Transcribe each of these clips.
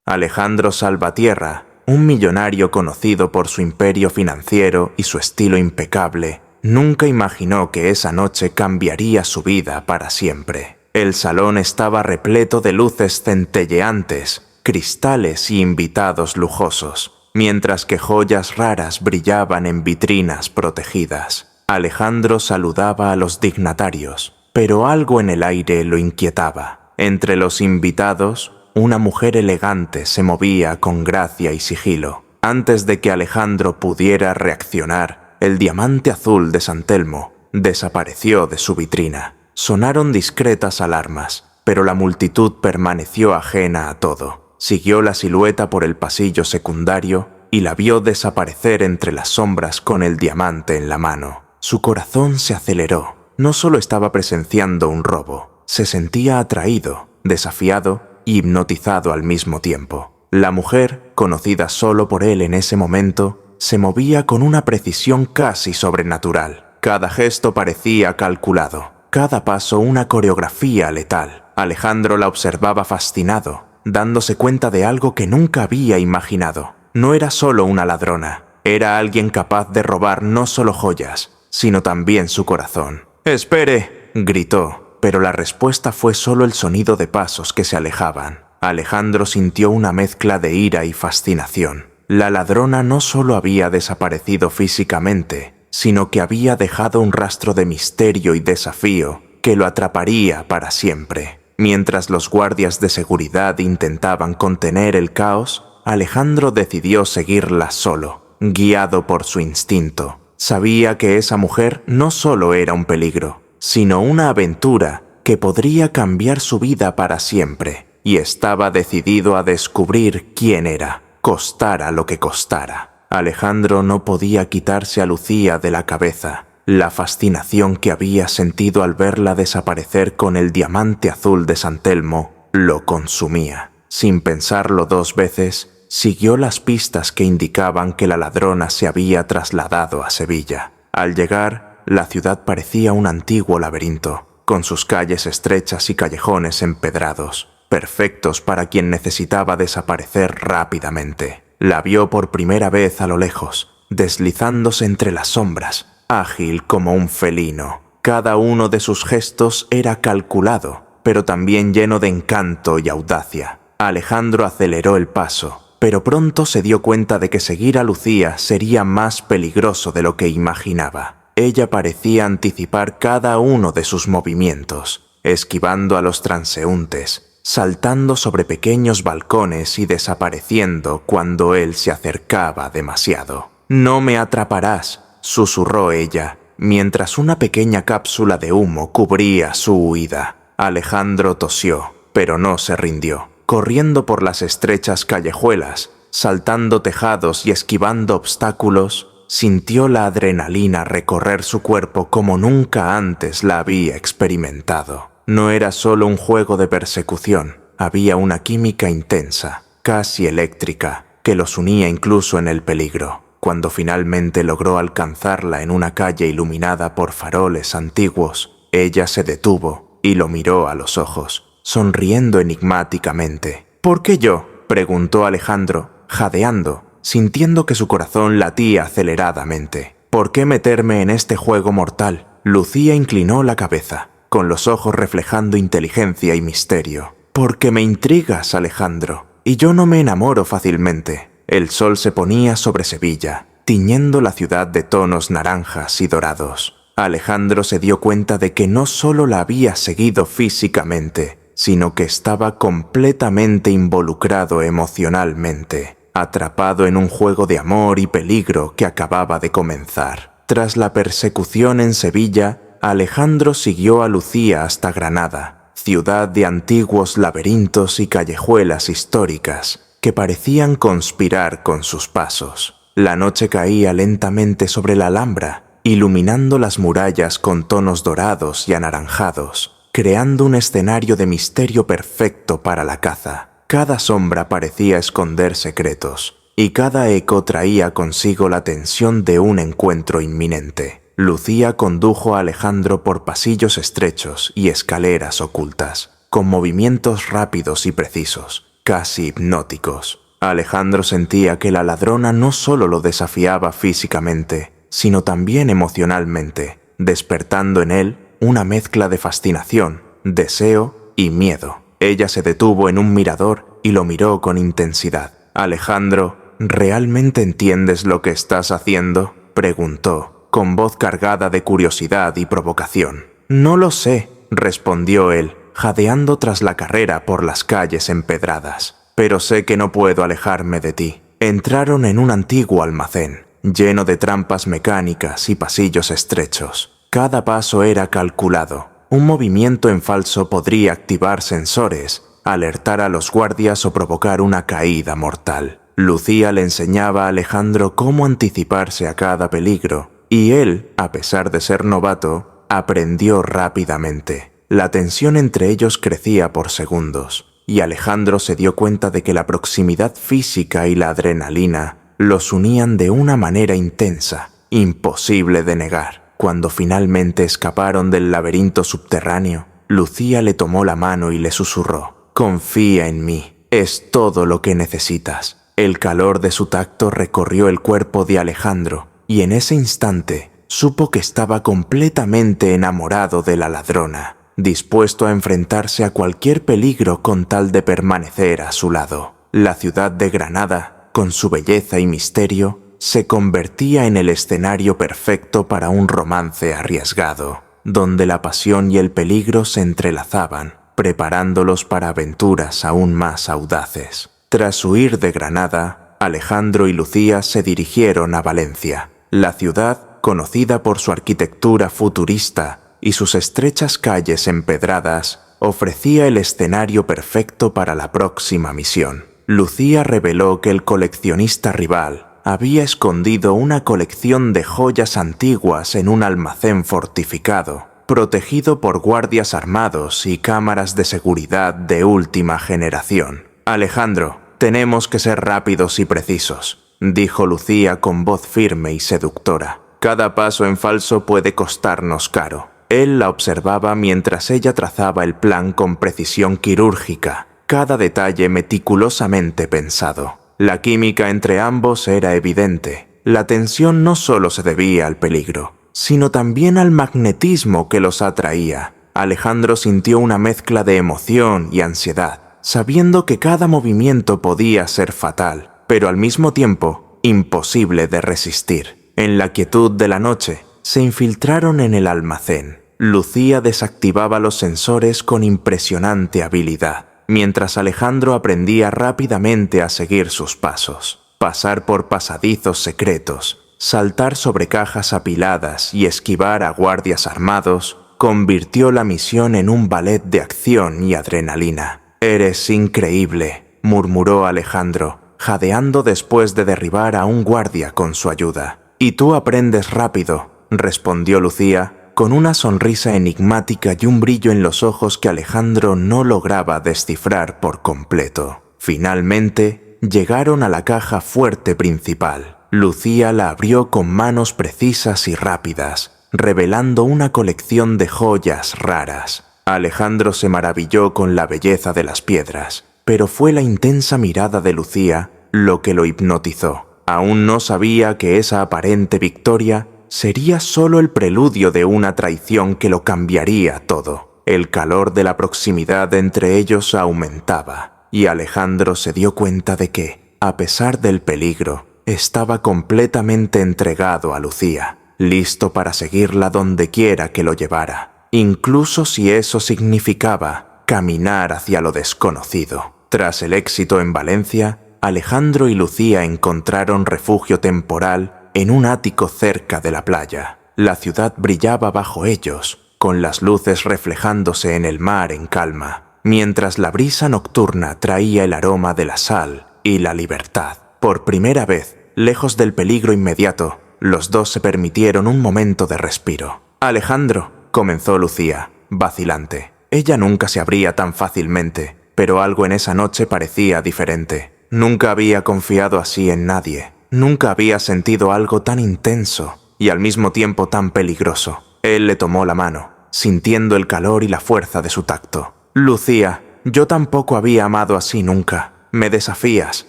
Alejandro Salvatierra, un millonario conocido por su imperio financiero y su estilo impecable, nunca imaginó que esa noche cambiaría su vida para siempre. El salón estaba repleto de luces centelleantes, cristales y invitados lujosos, mientras que joyas raras brillaban en vitrinas protegidas. Alejandro saludaba a los dignatarios, pero algo en el aire lo inquietaba. Entre los invitados, una mujer elegante se movía con gracia y sigilo. Antes de que Alejandro pudiera reaccionar, el diamante azul de San Telmo desapareció de su vitrina. Sonaron discretas alarmas, pero la multitud permaneció ajena a todo. Siguió la silueta por el pasillo secundario y la vio desaparecer entre las sombras con el diamante en la mano. Su corazón se aceleró. No solo estaba presenciando un robo, se sentía atraído, desafiado y hipnotizado al mismo tiempo. La mujer, conocida solo por él en ese momento, se movía con una precisión casi sobrenatural. Cada gesto parecía calculado, cada paso una coreografía letal. Alejandro la observaba fascinado, dándose cuenta de algo que nunca había imaginado. No era solo una ladrona, era alguien capaz de robar no solo joyas, sino también su corazón. «¡Espere!», gritó, pero la respuesta fue solo el sonido de pasos que se alejaban. Alejandro sintió una mezcla de ira y fascinación. La ladrona no solo había desaparecido físicamente, sino que había dejado un rastro de misterio y desafío que lo atraparía para siempre. Mientras los guardias de seguridad intentaban contener el caos, Alejandro decidió seguirla solo, guiado por su instinto. Sabía que esa mujer no solo era un peligro, sino una aventura que podría cambiar su vida para siempre, y estaba decidido a descubrir quién era, costara lo que costara. Alejandro no podía quitarse a Lucía de la cabeza. La fascinación que había sentido al verla desaparecer con el diamante azul de San Telmo lo consumía. Sin pensarlo dos veces, siguió las pistas que indicaban que la ladrona se había trasladado a Sevilla. Al llegar, la ciudad parecía un antiguo laberinto, con sus calles estrechas y callejones empedrados, perfectos para quien necesitaba desaparecer rápidamente. La vio por primera vez a lo lejos, deslizándose entre las sombras, ágil como un felino. Cada uno de sus gestos era calculado, pero también lleno de encanto y audacia. Alejandro aceleró el paso, pero pronto se dio cuenta de que seguir a Lucía sería más peligroso de lo que imaginaba. Ella parecía anticipar cada uno de sus movimientos, esquivando a los transeúntes, saltando sobre pequeños balcones y desapareciendo cuando él se acercaba demasiado. «No me atraparás», susurró ella, mientras una pequeña cápsula de humo cubría su huida. Alejandro tosió, pero no se rindió. Corriendo por las estrechas callejuelas, saltando tejados y esquivando obstáculos, sintió la adrenalina recorrer su cuerpo como nunca antes la había experimentado. No era solo un juego de persecución, había una química intensa, casi eléctrica, que los unía incluso en el peligro. Cuando finalmente logró alcanzarla en una calle iluminada por faroles antiguos, ella se detuvo y lo miró a los ojos, sonriendo enigmáticamente. «¿Por qué yo?», preguntó Alejandro, jadeando, sintiendo que su corazón latía aceleradamente. «¿Por qué meterme en este juego mortal?». Lucía inclinó la cabeza, con los ojos reflejando inteligencia y misterio. «Porque me intrigas, Alejandro, y yo no me enamoro fácilmente». El sol se ponía sobre Sevilla, tiñendo la ciudad de tonos naranjas y dorados. Alejandro se dio cuenta de que no solo la había seguido físicamente, sino que estaba completamente involucrado emocionalmente, atrapado en un juego de amor y peligro que acababa de comenzar. Tras la persecución en Sevilla, Alejandro siguió a Lucía hasta Granada, ciudad de antiguos laberintos y callejuelas históricas que parecían conspirar con sus pasos. La noche caía lentamente sobre la Alhambra, iluminando las murallas con tonos dorados y anaranjados, creando un escenario de misterio perfecto para la caza. Cada sombra parecía esconder secretos, y cada eco traía consigo la tensión de un encuentro inminente. Lucía condujo a Alejandro por pasillos estrechos y escaleras ocultas, con movimientos rápidos y precisos. casi hipnóticos. Alejandro sentía que la ladrona no solo lo desafiaba físicamente, sino también emocionalmente, despertando en él una mezcla de fascinación, deseo y miedo. Ella se detuvo en un mirador y lo miró con intensidad. «Alejandro, ¿realmente entiendes lo que estás haciendo?», preguntó, con voz cargada de curiosidad y provocación. «No lo sé», respondió él, jadeando tras la carrera por las calles empedradas. «Pero sé que no puedo alejarme de ti». Entraron en un antiguo almacén, lleno de trampas mecánicas y pasillos estrechos. Cada paso era calculado. Un movimiento en falso podría activar sensores, alertar a los guardias o provocar una caída mortal. Lucía le enseñaba a Alejandro cómo anticiparse a cada peligro, y él, a pesar de ser novato, aprendió rápidamente. La tensión entre ellos crecía por segundos, y Alejandro se dio cuenta de que la proximidad física y la adrenalina los unían de una manera intensa, imposible de negar. Cuando finalmente escaparon del laberinto subterráneo, Lucía le tomó la mano y le susurró: «Confía en mí, es todo lo que necesitas». El calor de su tacto recorrió el cuerpo de Alejandro, y en ese instante supo que estaba completamente enamorado de la ladrona, dispuesto a enfrentarse a cualquier peligro con tal de permanecer a su lado. La ciudad de Granada, con su belleza y misterio, se convertía en el escenario perfecto para un romance arriesgado, donde la pasión y el peligro se entrelazaban, preparándolos para aventuras aún más audaces. Tras huir de Granada, Alejandro y Lucía se dirigieron a Valencia. La ciudad, conocida por su arquitectura futurista y sus estrechas calles empedradas, ofrecía el escenario perfecto para la próxima misión. Lucía reveló que el coleccionista rival había escondido una colección de joyas antiguas en un almacén fortificado, protegido por guardias armados y cámaras de seguridad de última generación. «Alejandro, tenemos que ser rápidos y precisos», dijo Lucía con voz firme y seductora. «Cada paso en falso puede costarnos caro». Él la observaba mientras ella trazaba el plan con precisión quirúrgica, cada detalle meticulosamente pensado. La química entre ambos era evidente. La tensión no solo se debía al peligro, sino también al magnetismo que los atraía. Alejandro sintió una mezcla de emoción y ansiedad, sabiendo que cada movimiento podía ser fatal, pero al mismo tiempo imposible de resistir. En la quietud de la noche, se infiltraron en el almacén. Lucía desactivaba los sensores con impresionante habilidad, mientras Alejandro aprendía rápidamente a seguir sus pasos. Pasar por pasadizos secretos, saltar sobre cajas apiladas y esquivar a guardias armados convirtió la misión en un ballet de acción y adrenalina. «Eres increíble», murmuró Alejandro, jadeando después de derribar a un guardia con su ayuda. «Y tú aprendes rápido», respondió Lucía, con una sonrisa enigmática y un brillo en los ojos que Alejandro no lograba descifrar por completo. Finalmente, llegaron a la caja fuerte principal. Lucía la abrió con manos precisas y rápidas, revelando una colección de joyas raras. Alejandro se maravilló con la belleza de las piedras, pero fue la intensa mirada de Lucía lo que lo hipnotizó. Aún no sabía que esa aparente victoria sería solo el preludio de una traición que lo cambiaría todo. El calor de la proximidad entre ellos aumentaba, y Alejandro se dio cuenta de que, a pesar del peligro, estaba completamente entregado a Lucía, listo para seguirla donde quiera que lo llevara, incluso si eso significaba caminar hacia lo desconocido. Tras el éxito en Valencia, Alejandro y Lucía encontraron refugio temporal en un ático cerca de la playa. La ciudad brillaba bajo ellos, con las luces reflejándose en el mar en calma, mientras la brisa nocturna traía el aroma de la sal y la libertad. Por primera vez, lejos del peligro inmediato, los dos se permitieron un momento de respiro. «Alejandro», comenzó Lucía, vacilante. Ella nunca se abría tan fácilmente, pero algo en esa noche parecía diferente. Nunca había confiado así en nadie. Nunca había sentido algo tan intenso y al mismo tiempo tan peligroso. Él le tomó la mano, sintiendo el calor y la fuerza de su tacto. «Lucía, yo tampoco había amado así nunca. Me desafías,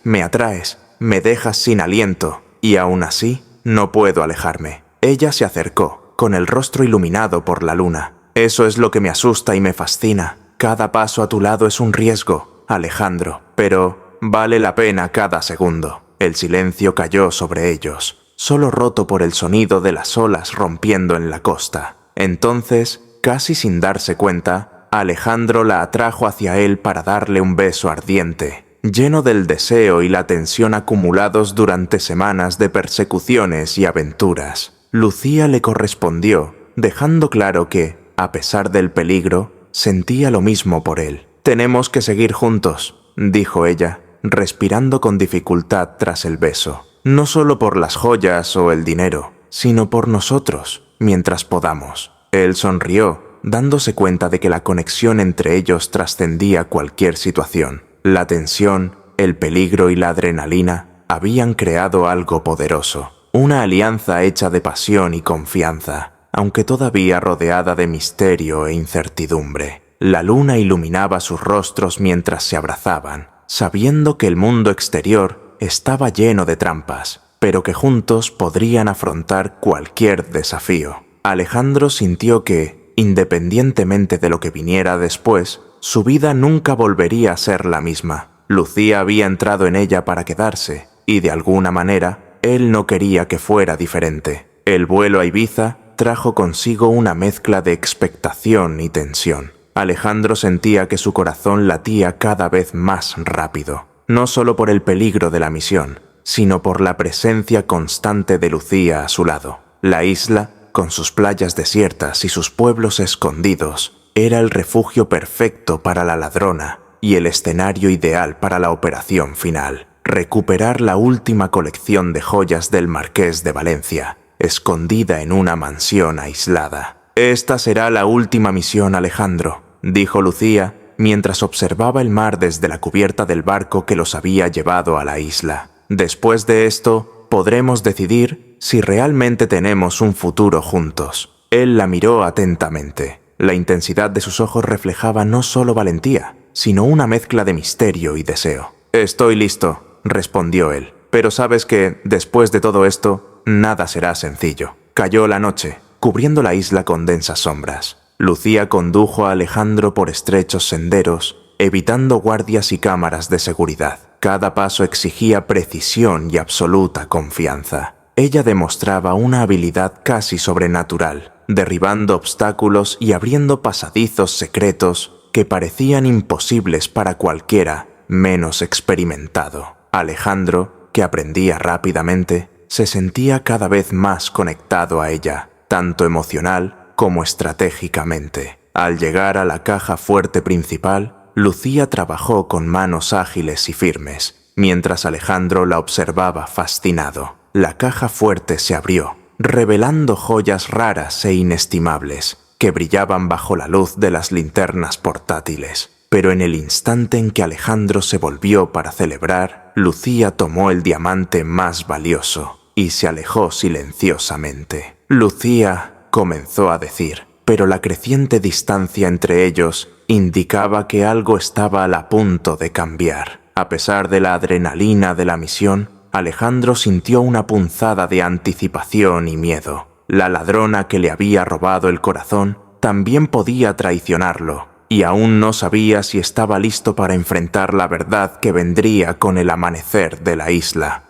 me atraes, me dejas sin aliento, y aún así no puedo alejarme. Ella se acercó, con el rostro iluminado por la luna. Eso es lo que me asusta y me fascina. Cada paso a tu lado es un riesgo, Alejandro, pero vale la pena cada segundo. El silencio cayó sobre ellos, solo roto por el sonido de las olas rompiendo en la costa. Entonces, casi sin darse cuenta, Alejandro la atrajo hacia él para darle un beso ardiente, lleno del deseo y la tensión acumulados durante semanas de persecuciones y aventuras. Lucía le correspondió, dejando claro que, a pesar del peligro, sentía lo mismo por él. «Tenemos que seguir juntos», dijo ella, respirando con dificultad tras el beso. «No solo por las joyas o el dinero, sino por nosotros, mientras podamos». Él sonrió, dándose cuenta de que la conexión entre ellos trascendía cualquier situación. La tensión, el peligro y la adrenalina habían creado algo poderoso, una alianza hecha de pasión y confianza, aunque todavía rodeada de misterio e incertidumbre. La luna iluminaba sus rostros mientras se abrazaban, sabiendo que el mundo exterior estaba lleno de trampas, pero que juntos podrían afrontar cualquier desafío. Alejandro sintió que, independientemente de lo que viniera después, su vida nunca volvería a ser la misma. Lucía había entrado en ella para quedarse, y de alguna manera, él no quería que fuera diferente. El vuelo a Ibiza trajo consigo una mezcla de expectación y tensión. Alejandro sentía que su corazón latía cada vez más rápido, no solo por el peligro de la misión, sino por la presencia constante de Lucía a su lado. La isla, con sus playas desiertas y sus pueblos escondidos, era el refugio perfecto para la ladrona y el escenario ideal para la operación final: recuperar la última colección de joyas del Marqués de Valencia, escondida en una mansión aislada. «Esta será la última misión, Alejandro», dijo Lucía, mientras observaba el mar desde la cubierta del barco que los había llevado a la isla. «Después de esto, podremos decidir si realmente tenemos un futuro juntos». Él la miró atentamente. La intensidad de sus ojos reflejaba no solo valentía, sino una mezcla de misterio y deseo. «Estoy listo», respondió él. «Pero sabes que, después de todo esto, nada será sencillo». Cayó la noche, cubriendo la isla con densas sombras. Lucía condujo a Alejandro por estrechos senderos, evitando guardias y cámaras de seguridad. Cada paso exigía precisión y absoluta confianza. Ella demostraba una habilidad casi sobrenatural, derribando obstáculos y abriendo pasadizos secretos que parecían imposibles para cualquiera menos experimentado. Alejandro, que aprendía rápidamente, se sentía cada vez más conectado a ella, tanto emocional como estratégicamente. Al llegar a la caja fuerte principal, Lucía trabajó con manos ágiles y firmes, mientras Alejandro la observaba fascinado. La caja fuerte se abrió, revelando joyas raras e inestimables que brillaban bajo la luz de las linternas portátiles. Pero en el instante en que Alejandro se volvió para celebrar, Lucía tomó el diamante más valioso y se alejó silenciosamente. «Lucía», comenzó a decir, pero la creciente distancia entre ellos indicaba que algo estaba a punto de cambiar. A pesar de la adrenalina de la misión, Alejandro sintió una punzada de anticipación y miedo. La ladrona que le había robado el corazón también podía traicionarlo, y aún no sabía si estaba listo para enfrentar la verdad que vendría con el amanecer de la isla.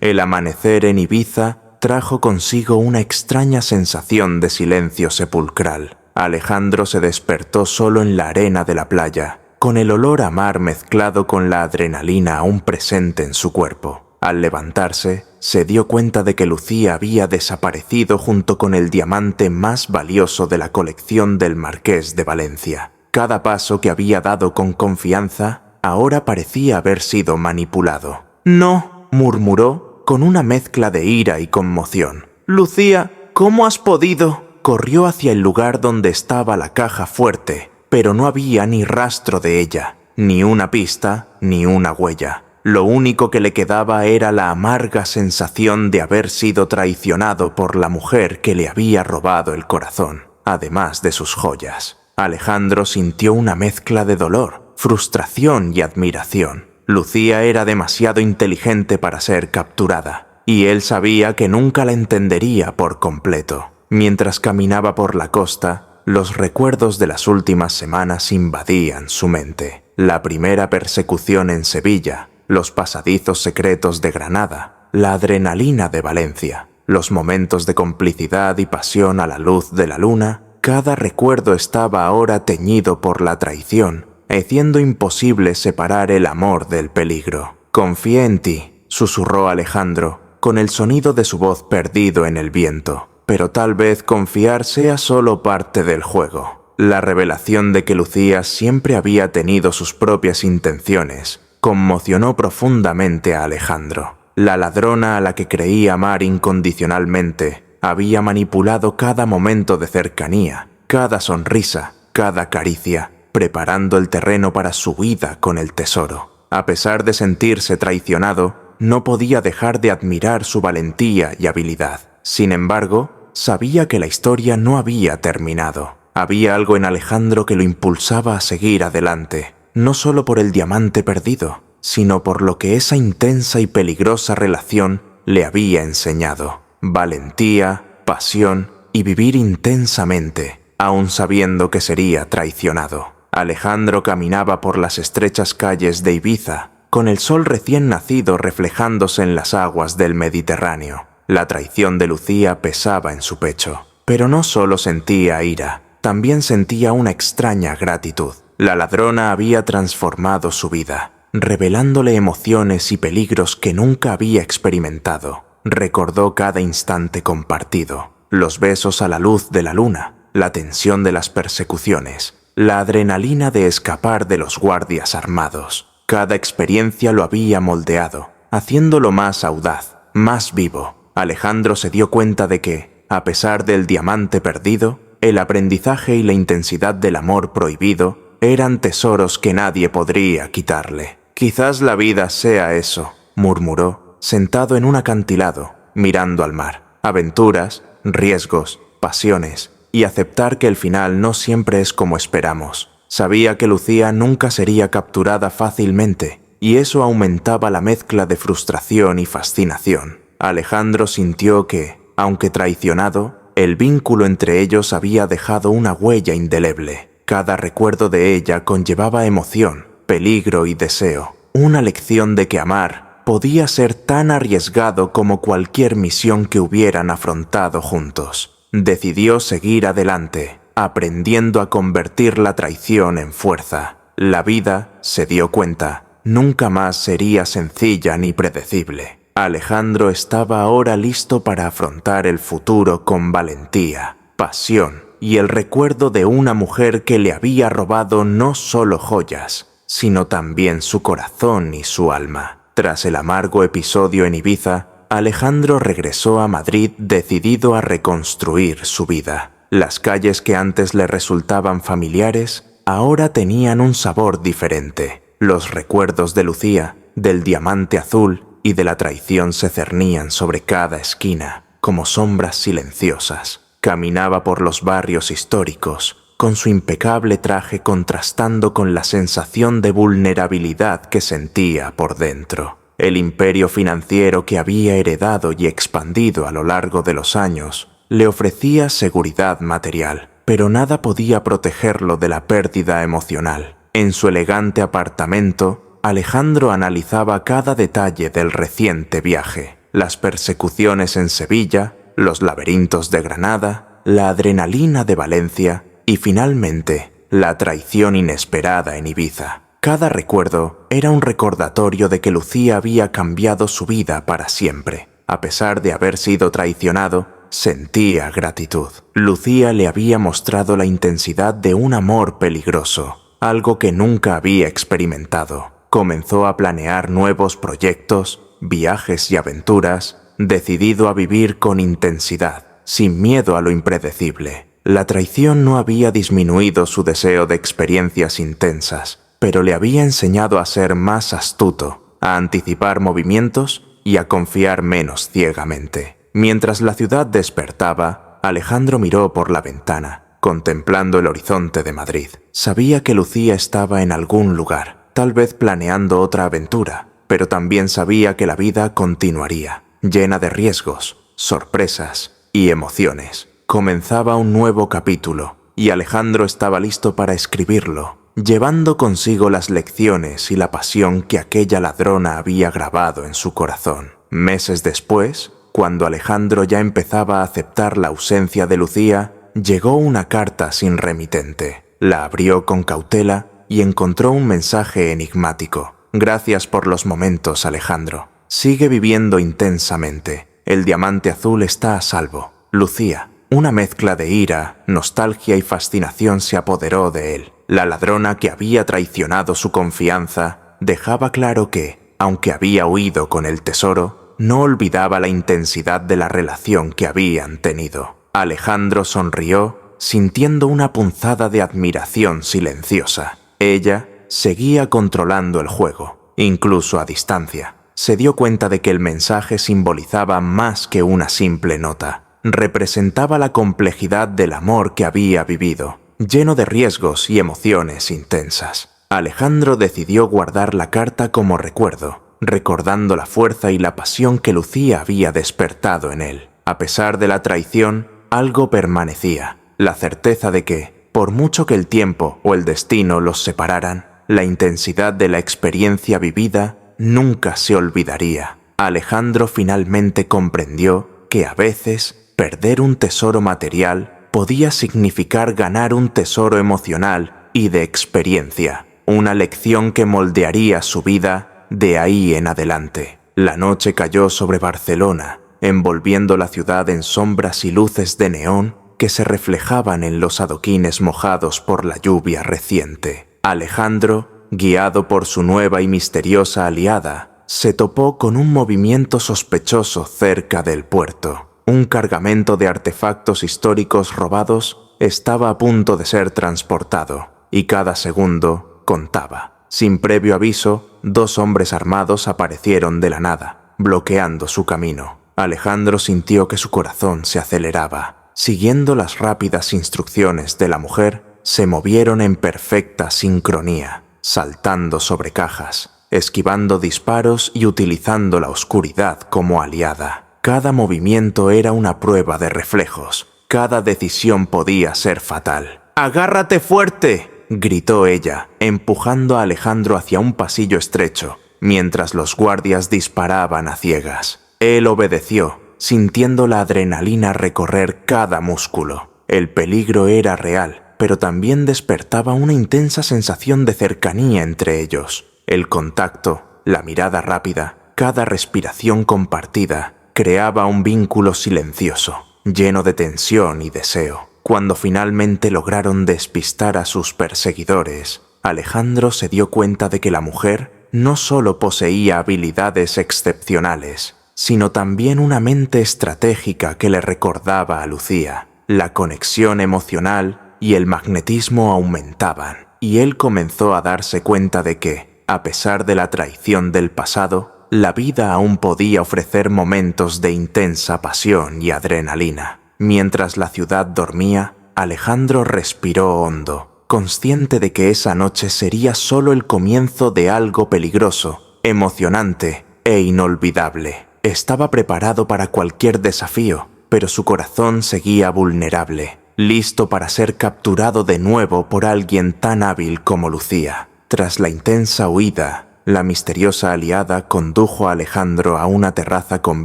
El amanecer en Ibiza trajo consigo una extraña sensación de silencio sepulcral. Alejandro se despertó solo en la arena de la playa, con el olor a mar mezclado con la adrenalina aún presente en su cuerpo. Al levantarse, se dio cuenta de que Lucía había desaparecido junto con el diamante más valioso de la colección del Marqués de Valencia. Cada paso que había dado con confianza ahora parecía haber sido manipulado. «No», murmuró, con una mezcla de ira y conmoción. «Lucía, ¿cómo has podido?». Corrió hacia el lugar donde estaba la caja fuerte, pero no había ni rastro de ella, ni una pista, ni una huella. Lo único que le quedaba era la amarga sensación de haber sido traicionado por la mujer que le había robado el corazón, además de sus joyas. Alejandro sintió una mezcla de dolor, frustración y admiración. Lucía era demasiado inteligente para ser capturada, y él sabía que nunca la entendería por completo. Mientras caminaba por la costa, los recuerdos de las últimas semanas invadían su mente. La primera persecución en Sevilla, los pasadizos secretos de Granada, la adrenalina de Valencia, los momentos de complicidad y pasión a la luz de la luna. Cada recuerdo estaba ahora teñido por la traición, haciendo imposible separar el amor del peligro. «Confié en ti», susurró Alejandro, con el sonido de su voz perdido en el viento. «Pero tal vez confiar sea solo parte del juego». La revelación de que Lucía siempre había tenido sus propias intenciones conmocionó profundamente a Alejandro. La ladrona a la que creía amar incondicionalmente había manipulado cada momento de cercanía, cada sonrisa, cada caricia, preparando el terreno para su huida con el tesoro. A pesar de sentirse traicionado, no podía dejar de admirar su valentía y habilidad. Sin embargo, sabía que la historia no había terminado. Había algo en Alejandro que lo impulsaba a seguir adelante, no solo por el diamante perdido, sino por lo que esa intensa y peligrosa relación le había enseñado. Valentía, pasión y vivir intensamente, aun sabiendo que sería traicionado. Alejandro caminaba por las estrechas calles de Ibiza, con el sol recién nacido reflejándose en las aguas del Mediterráneo. La traición de Lucía pesaba en su pecho, pero no solo sentía ira, también sentía una extraña gratitud. La ladrona había transformado su vida, revelándole emociones y peligros que nunca había experimentado. Recordó cada instante compartido, los besos a la luz de la luna, la tensión de las persecuciones, la adrenalina de escapar de los guardias armados. Cada experiencia lo había moldeado, haciéndolo más audaz, más vivo. Alejandro se dio cuenta de que, a pesar del diamante perdido, el aprendizaje y la intensidad del amor prohibido eran tesoros que nadie podría quitarle. «Quizás la vida sea eso», murmuró, sentado en un acantilado, mirando al mar. Aventuras, riesgos, pasiones, y aceptar que el final no siempre es como esperamos. Sabía que Lucía nunca sería capturada fácilmente, y eso aumentaba la mezcla de frustración y fascinación. Alejandro sintió que, aunque traicionado, el vínculo entre ellos había dejado una huella indeleble. Cada recuerdo de ella conllevaba emoción, peligro y deseo. Una lección de que amar podía ser tan arriesgado como cualquier misión que hubieran afrontado juntos. Decidió seguir adelante, aprendiendo a convertir la traición en fuerza. La vida, se dio cuenta, nunca más sería sencilla ni predecible. Alejandro estaba ahora listo para afrontar el futuro con valentía, pasión y el recuerdo de una mujer que le había robado no solo joyas, sino también su corazón y su alma. Tras el amargo episodio en Ibiza, Alejandro regresó a Madrid decidido a reconstruir su vida. Las calles que antes le resultaban familiares ahora tenían un sabor diferente. Los recuerdos de Lucía, del diamante azul y de la traición se cernían sobre cada esquina, como sombras silenciosas. Caminaba por los barrios históricos, con su impecable traje contrastando con la sensación de vulnerabilidad que sentía por dentro. El imperio financiero que había heredado y expandido a lo largo de los años le ofrecía seguridad material, pero nada podía protegerlo de la pérdida emocional. En su elegante apartamento, Alejandro analizaba cada detalle del reciente viaje, las persecuciones en Sevilla, los laberintos de Granada, la adrenalina de Valencia y finalmente la traición inesperada en Ibiza. Cada recuerdo era un recordatorio de que Lucía había cambiado su vida para siempre. A pesar de haber sido traicionado, sentía gratitud. Lucía le había mostrado la intensidad de un amor peligroso, algo que nunca había experimentado. Comenzó a planear nuevos proyectos, viajes y aventuras, decidido a vivir con intensidad, sin miedo a lo impredecible. La traición no había disminuido su deseo de experiencias intensas, pero le había enseñado a ser más astuto, a anticipar movimientos y a confiar menos ciegamente. Mientras la ciudad despertaba, Alejandro miró por la ventana, contemplando el horizonte de Madrid. Sabía que Lucía estaba en algún lugar, tal vez planeando otra aventura, pero también sabía que la vida continuaría, llena de riesgos, sorpresas y emociones. Comenzaba un nuevo capítulo, y Alejandro estaba listo para escribirlo, llevando consigo las lecciones y la pasión que aquella ladrona había grabado en su corazón. Meses después, cuando Alejandro ya empezaba a aceptar la ausencia de Lucía, llegó una carta sin remitente. La abrió con cautela y encontró un mensaje enigmático. Gracias por los momentos, Alejandro. Sigue viviendo intensamente. El diamante azul está a salvo. Lucía. Una mezcla de ira, nostalgia y fascinación se apoderó de él. La ladrona que había traicionado su confianza dejaba claro que, aunque había huido con el tesoro, no olvidaba la intensidad de la relación que habían tenido. Alejandro sonrió, sintiendo una punzada de admiración silenciosa. Ella seguía controlando el juego, incluso a distancia. Se dio cuenta de que el mensaje simbolizaba más que una simple nota. Representaba la complejidad del amor que había vivido, lleno de riesgos y emociones intensas. Alejandro decidió guardar la carta como recuerdo, recordando la fuerza y la pasión que Lucía había despertado en él. A pesar de la traición, algo permanecía, la certeza de que, por mucho que el tiempo o el destino los separaran, la intensidad de la experiencia vivida nunca se olvidaría. Alejandro finalmente comprendió que a veces perder un tesoro material podía significar ganar un tesoro emocional y de experiencia, una lección que moldearía su vida de ahí en adelante. La noche cayó sobre Barcelona, envolviendo la ciudad en sombras y luces de neón que se reflejaban en los adoquines mojados por la lluvia reciente. Alejandro, guiado por su nueva y misteriosa aliada, se topó con un movimiento sospechoso cerca del puerto. Un cargamento de artefactos históricos robados estaba a punto de ser transportado, y cada segundo contaba. Sin previo aviso, 2 hombres armados aparecieron de la nada, bloqueando su camino. Alejandro sintió que su corazón se aceleraba. Siguiendo las rápidas instrucciones de la mujer, se movieron en perfecta sincronía, saltando sobre cajas, esquivando disparos y utilizando la oscuridad como aliada. Cada movimiento era una prueba de reflejos. Cada decisión podía ser fatal. ¡Agárrate fuerte!, gritó ella, empujando a Alejandro hacia un pasillo estrecho, mientras los guardias disparaban a ciegas. Él obedeció, sintiendo la adrenalina recorrer cada músculo. El peligro era real, pero también despertaba una intensa sensación de cercanía entre ellos. El contacto, la mirada rápida, cada respiración compartida, creaba un vínculo silencioso, lleno de tensión y deseo. Cuando finalmente lograron despistar a sus perseguidores, Alejandro se dio cuenta de que la mujer no solo poseía habilidades excepcionales, sino también una mente estratégica que le recordaba a Lucía. La conexión emocional y el magnetismo aumentaban, y él comenzó a darse cuenta de que, a pesar de la traición del pasado, la vida aún podía ofrecer momentos de intensa pasión y adrenalina. Mientras la ciudad dormía, Alejandro respiró hondo, consciente de que esa noche sería solo el comienzo de algo peligroso, emocionante e inolvidable. Estaba preparado para cualquier desafío, pero su corazón seguía vulnerable, listo para ser capturado de nuevo por alguien tan hábil como Lucía. Tras la intensa huida, la misteriosa aliada condujo a Alejandro a una terraza con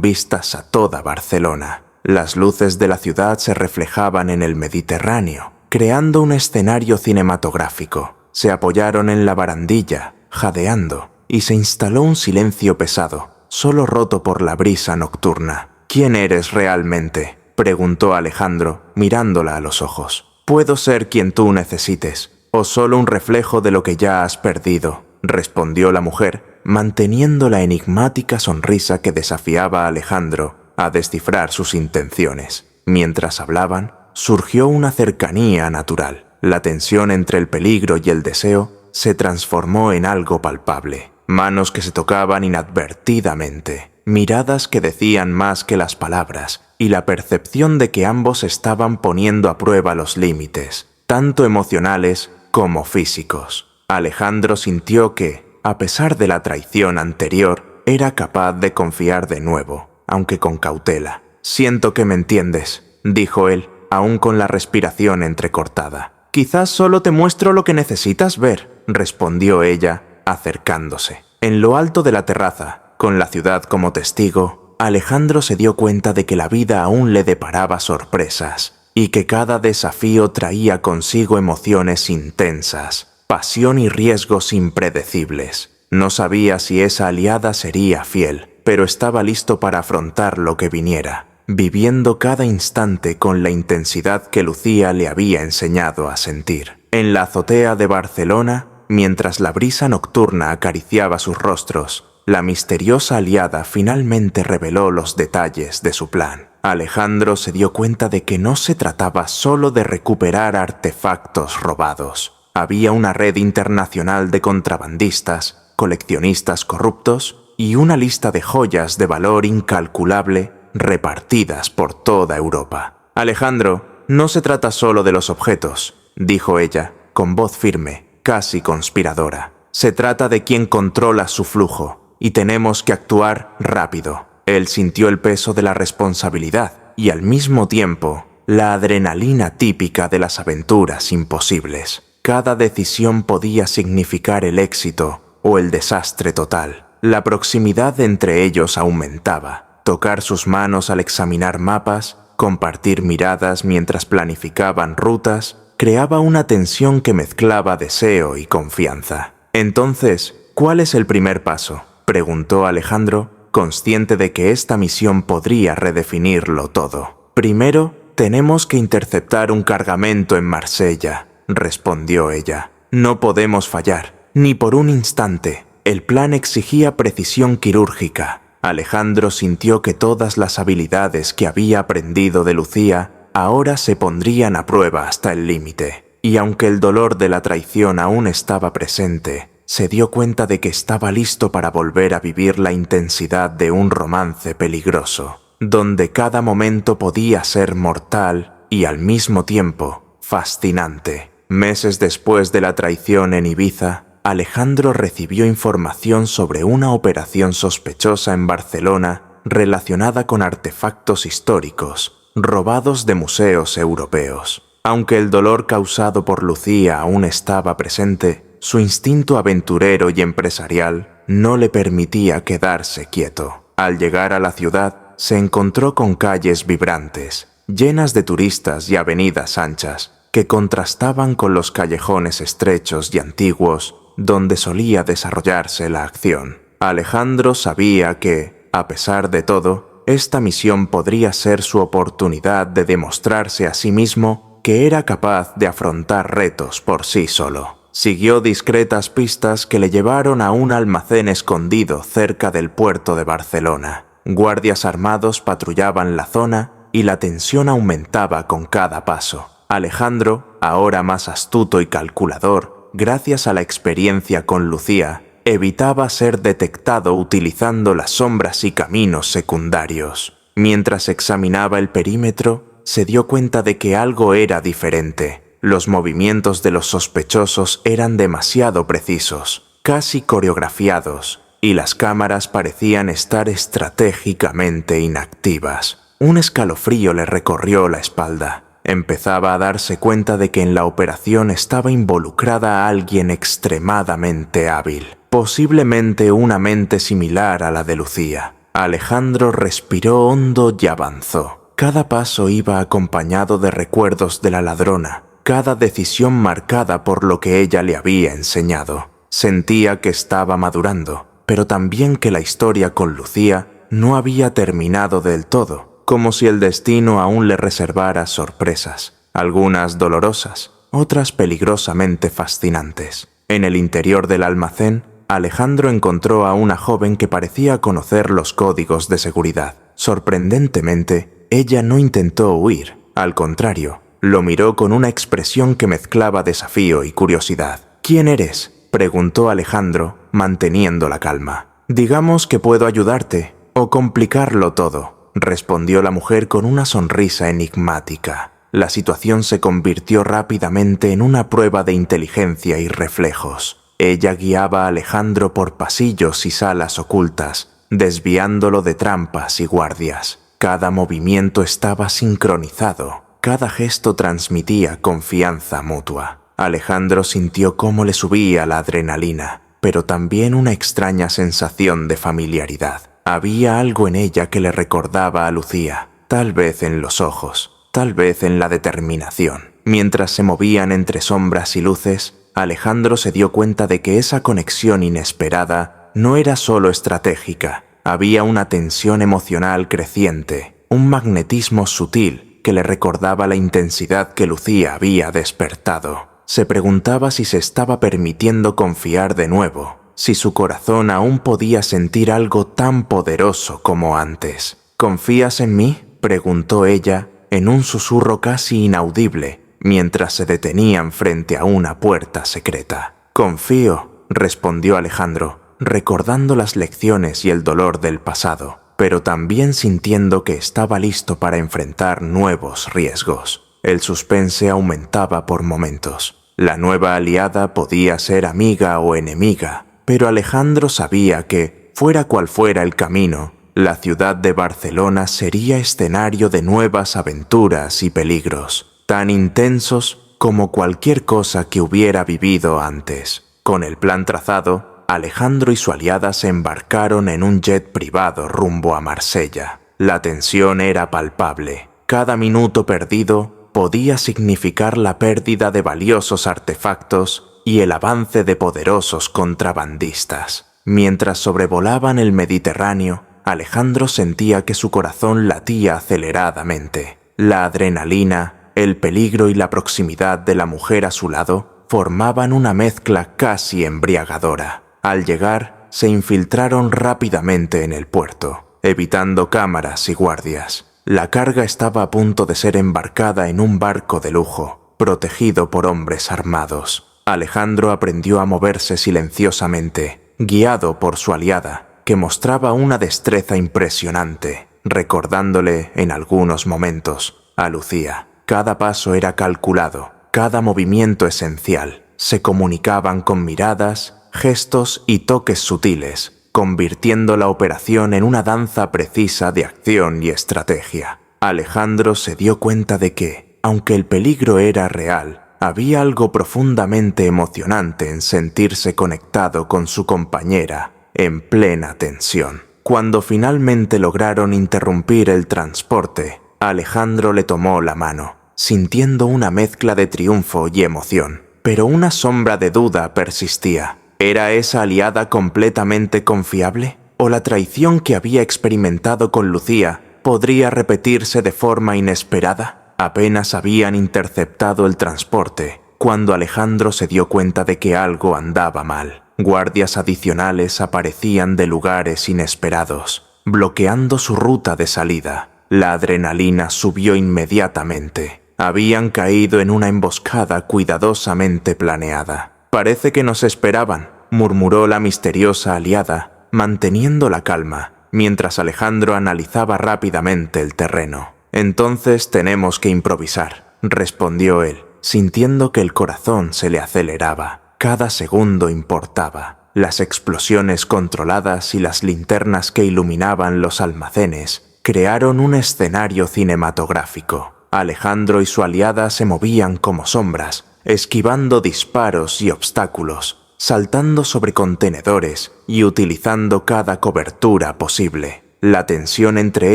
vistas a toda Barcelona. Las luces de la ciudad se reflejaban en el Mediterráneo, creando un escenario cinematográfico. Se apoyaron en la barandilla, jadeando, y se instaló un silencio pesado, solo roto por la brisa nocturna. «¿Quién eres realmente?», preguntó Alejandro, mirándola a los ojos. «Puedo ser quien tú necesites, o solo un reflejo de lo que ya has perdido», respondió la mujer, manteniendo la enigmática sonrisa que desafiaba a Alejandro a descifrar sus intenciones. Mientras hablaban, surgió una cercanía natural. La tensión entre el peligro y el deseo se transformó en algo palpable. Manos que se tocaban inadvertidamente, miradas que decían más que las palabras, y la percepción de que ambos estaban poniendo a prueba los límites, tanto emocionales como físicos. Alejandro sintió que, a pesar de la traición anterior, era capaz de confiar de nuevo, aunque con cautela. «Siento que me entiendes», dijo él, aún con la respiración entrecortada. «Quizás solo te muestro lo que necesitas ver», respondió ella, acercándose. En lo alto de la terraza, con la ciudad como testigo, Alejandro se dio cuenta de que la vida aún le deparaba sorpresas y que cada desafío traía consigo emociones intensas, pasión y riesgos impredecibles. No sabía si esa aliada sería fiel, pero estaba listo para afrontar lo que viniera, viviendo cada instante con la intensidad que Lucía le había enseñado a sentir. En la azotea de Barcelona, mientras la brisa nocturna acariciaba sus rostros, la misteriosa aliada finalmente reveló los detalles de su plan. Alejandro se dio cuenta de que no se trataba solo de recuperar artefactos robados. Había una red internacional de contrabandistas, coleccionistas corruptos y una lista de joyas de valor incalculable repartidas por toda Europa. «Alejandro, no se trata solo de los objetos», dijo ella, con voz firme, casi conspiradora. «Se trata de quien controla su flujo, y tenemos que actuar rápido». Él sintió el peso de la responsabilidad y al mismo tiempo la adrenalina típica de las aventuras imposibles. Cada decisión podía significar el éxito o el desastre total. La proximidad entre ellos aumentaba. Tocar sus manos al examinar mapas, compartir miradas mientras planificaban rutas, creaba una tensión que mezclaba deseo y confianza. «Entonces, ¿cuál es el primer paso?», preguntó Alejandro, consciente de que esta misión podría redefinirlo todo. «Primero, tenemos que interceptar un cargamento en Marsella», respondió ella. «No podemos fallar, ni por un instante». El plan exigía precisión quirúrgica. Alejandro sintió que todas las habilidades que había aprendido de Lucía ahora se pondrían a prueba hasta el límite. Y aunque el dolor de la traición aún estaba presente, se dio cuenta de que estaba listo para volver a vivir la intensidad de un romance peligroso, donde cada momento podía ser mortal y al mismo tiempo fascinante. Meses después de la traición en Ibiza, Alejandro recibió información sobre una operación sospechosa en Barcelona relacionada con artefactos históricos robados de museos europeos. Aunque el dolor causado por Lucía aún estaba presente, su instinto aventurero y empresarial no le permitía quedarse quieto. Al llegar a la ciudad, se encontró con calles vibrantes, llenas de turistas y avenidas anchas, que contrastaban con los callejones estrechos y antiguos donde solía desarrollarse la acción. Alejandro sabía que, a pesar de todo, esta misión podría ser su oportunidad de demostrarse a sí mismo que era capaz de afrontar retos por sí solo. Siguió discretas pistas que le llevaron a un almacén escondido cerca del puerto de Barcelona. Guardias armados patrullaban la zona y la tensión aumentaba con cada paso. Alejandro, ahora más astuto y calculador, gracias a la experiencia con Lucía, evitaba ser detectado utilizando las sombras y caminos secundarios. Mientras examinaba el perímetro, se dio cuenta de que algo era diferente. Los movimientos de los sospechosos eran demasiado precisos, casi coreografiados, y las cámaras parecían estar estratégicamente inactivas. Un escalofrío le recorrió la espalda. Empezaba a darse cuenta de que en la operación estaba involucrada alguien extremadamente hábil, posiblemente una mente similar a la de Lucía. Alejandro respiró hondo y avanzó. Cada paso iba acompañado de recuerdos de la ladrona, cada decisión marcada por lo que ella le había enseñado. Sentía que estaba madurando, pero también que la historia con Lucía no había terminado del todo, como si el destino aún le reservara sorpresas, algunas dolorosas, otras peligrosamente fascinantes. En el interior del almacén, Alejandro encontró a una joven que parecía conocer los códigos de seguridad. Sorprendentemente, ella no intentó huir, al contrario, lo miró con una expresión que mezclaba desafío y curiosidad. «¿Quién eres?», preguntó Alejandro, manteniendo la calma. «Digamos que puedo ayudarte o complicarlo todo», respondió la mujer con una sonrisa enigmática. La situación se convirtió rápidamente en una prueba de inteligencia y reflejos. Ella guiaba a Alejandro por pasillos y salas ocultas, desviándolo de trampas y guardias. Cada movimiento estaba sincronizado, cada gesto transmitía confianza mutua. Alejandro sintió cómo le subía la adrenalina, pero también una extraña sensación de familiaridad. Había algo en ella que le recordaba a Lucía, tal vez en los ojos, tal vez en la determinación. Mientras se movían entre sombras y luces, Alejandro se dio cuenta de que esa conexión inesperada no era solo estratégica. Había una tensión emocional creciente, un magnetismo sutil que le recordaba la intensidad que Lucía había despertado. Se preguntaba si se estaba permitiendo confiar de nuevo, si su corazón aún podía sentir algo tan poderoso como antes. ¿Confías en mí?, preguntó ella en un susurro casi inaudible, mientras se detenían frente a una puerta secreta. «Confío», respondió Alejandro, recordando las lecciones y el dolor del pasado, pero también sintiendo que estaba listo para enfrentar nuevos riesgos. El suspense aumentaba por momentos. La nueva aliada podía ser amiga o enemiga, pero Alejandro sabía que, fuera cual fuera el camino, la ciudad de Barcelona sería escenario de nuevas aventuras y peligros, tan intensos como cualquier cosa que hubiera vivido antes. Con el plan trazado, Alejandro y su aliada se embarcaron en un jet privado rumbo a Marsella. La tensión era palpable. Cada minuto perdido podía significar la pérdida de valiosos artefactos y el avance de poderosos contrabandistas. Mientras sobrevolaban el Mediterráneo, Alejandro sentía que su corazón latía aceleradamente. La adrenalina, el peligro y la proximidad de la mujer a su lado formaban una mezcla casi embriagadora. Al llegar, se infiltraron rápidamente en el puerto, evitando cámaras y guardias. La carga estaba a punto de ser embarcada en un barco de lujo, protegido por hombres armados. Alejandro aprendió a moverse silenciosamente, guiado por su aliada, que mostraba una destreza impresionante, recordándole, en algunos momentos, a Lucía. Cada paso era calculado, cada movimiento esencial. Se comunicaban con miradas, gestos y toques sutiles, convirtiendo la operación en una danza precisa de acción y estrategia. Alejandro se dio cuenta de que, aunque el peligro era real, había algo profundamente emocionante en sentirse conectado con su compañera en plena tensión. Cuando finalmente lograron interrumpir el transporte, Alejandro le tomó la mano, sintiendo una mezcla de triunfo y emoción. Pero una sombra de duda persistía. ¿Era esa aliada completamente confiable? ¿O la traición que había experimentado con Lucía podría repetirse de forma inesperada? Apenas habían interceptado el transporte cuando Alejandro se dio cuenta de que algo andaba mal. Guardias adicionales aparecían de lugares inesperados, bloqueando su ruta de salida. La adrenalina subió inmediatamente. Habían caído en una emboscada cuidadosamente planeada. «Parece que nos esperaban», murmuró la misteriosa aliada, manteniendo la calma, mientras Alejandro analizaba rápidamente el terreno. «Entonces tenemos que improvisar», respondió él, sintiendo que el corazón se le aceleraba. Cada segundo importaba. Las explosiones controladas y las linternas que iluminaban los almacenes crearon un escenario cinematográfico. Alejandro y su aliada se movían como sombras, esquivando disparos y obstáculos, saltando sobre contenedores y utilizando cada cobertura posible. La tensión entre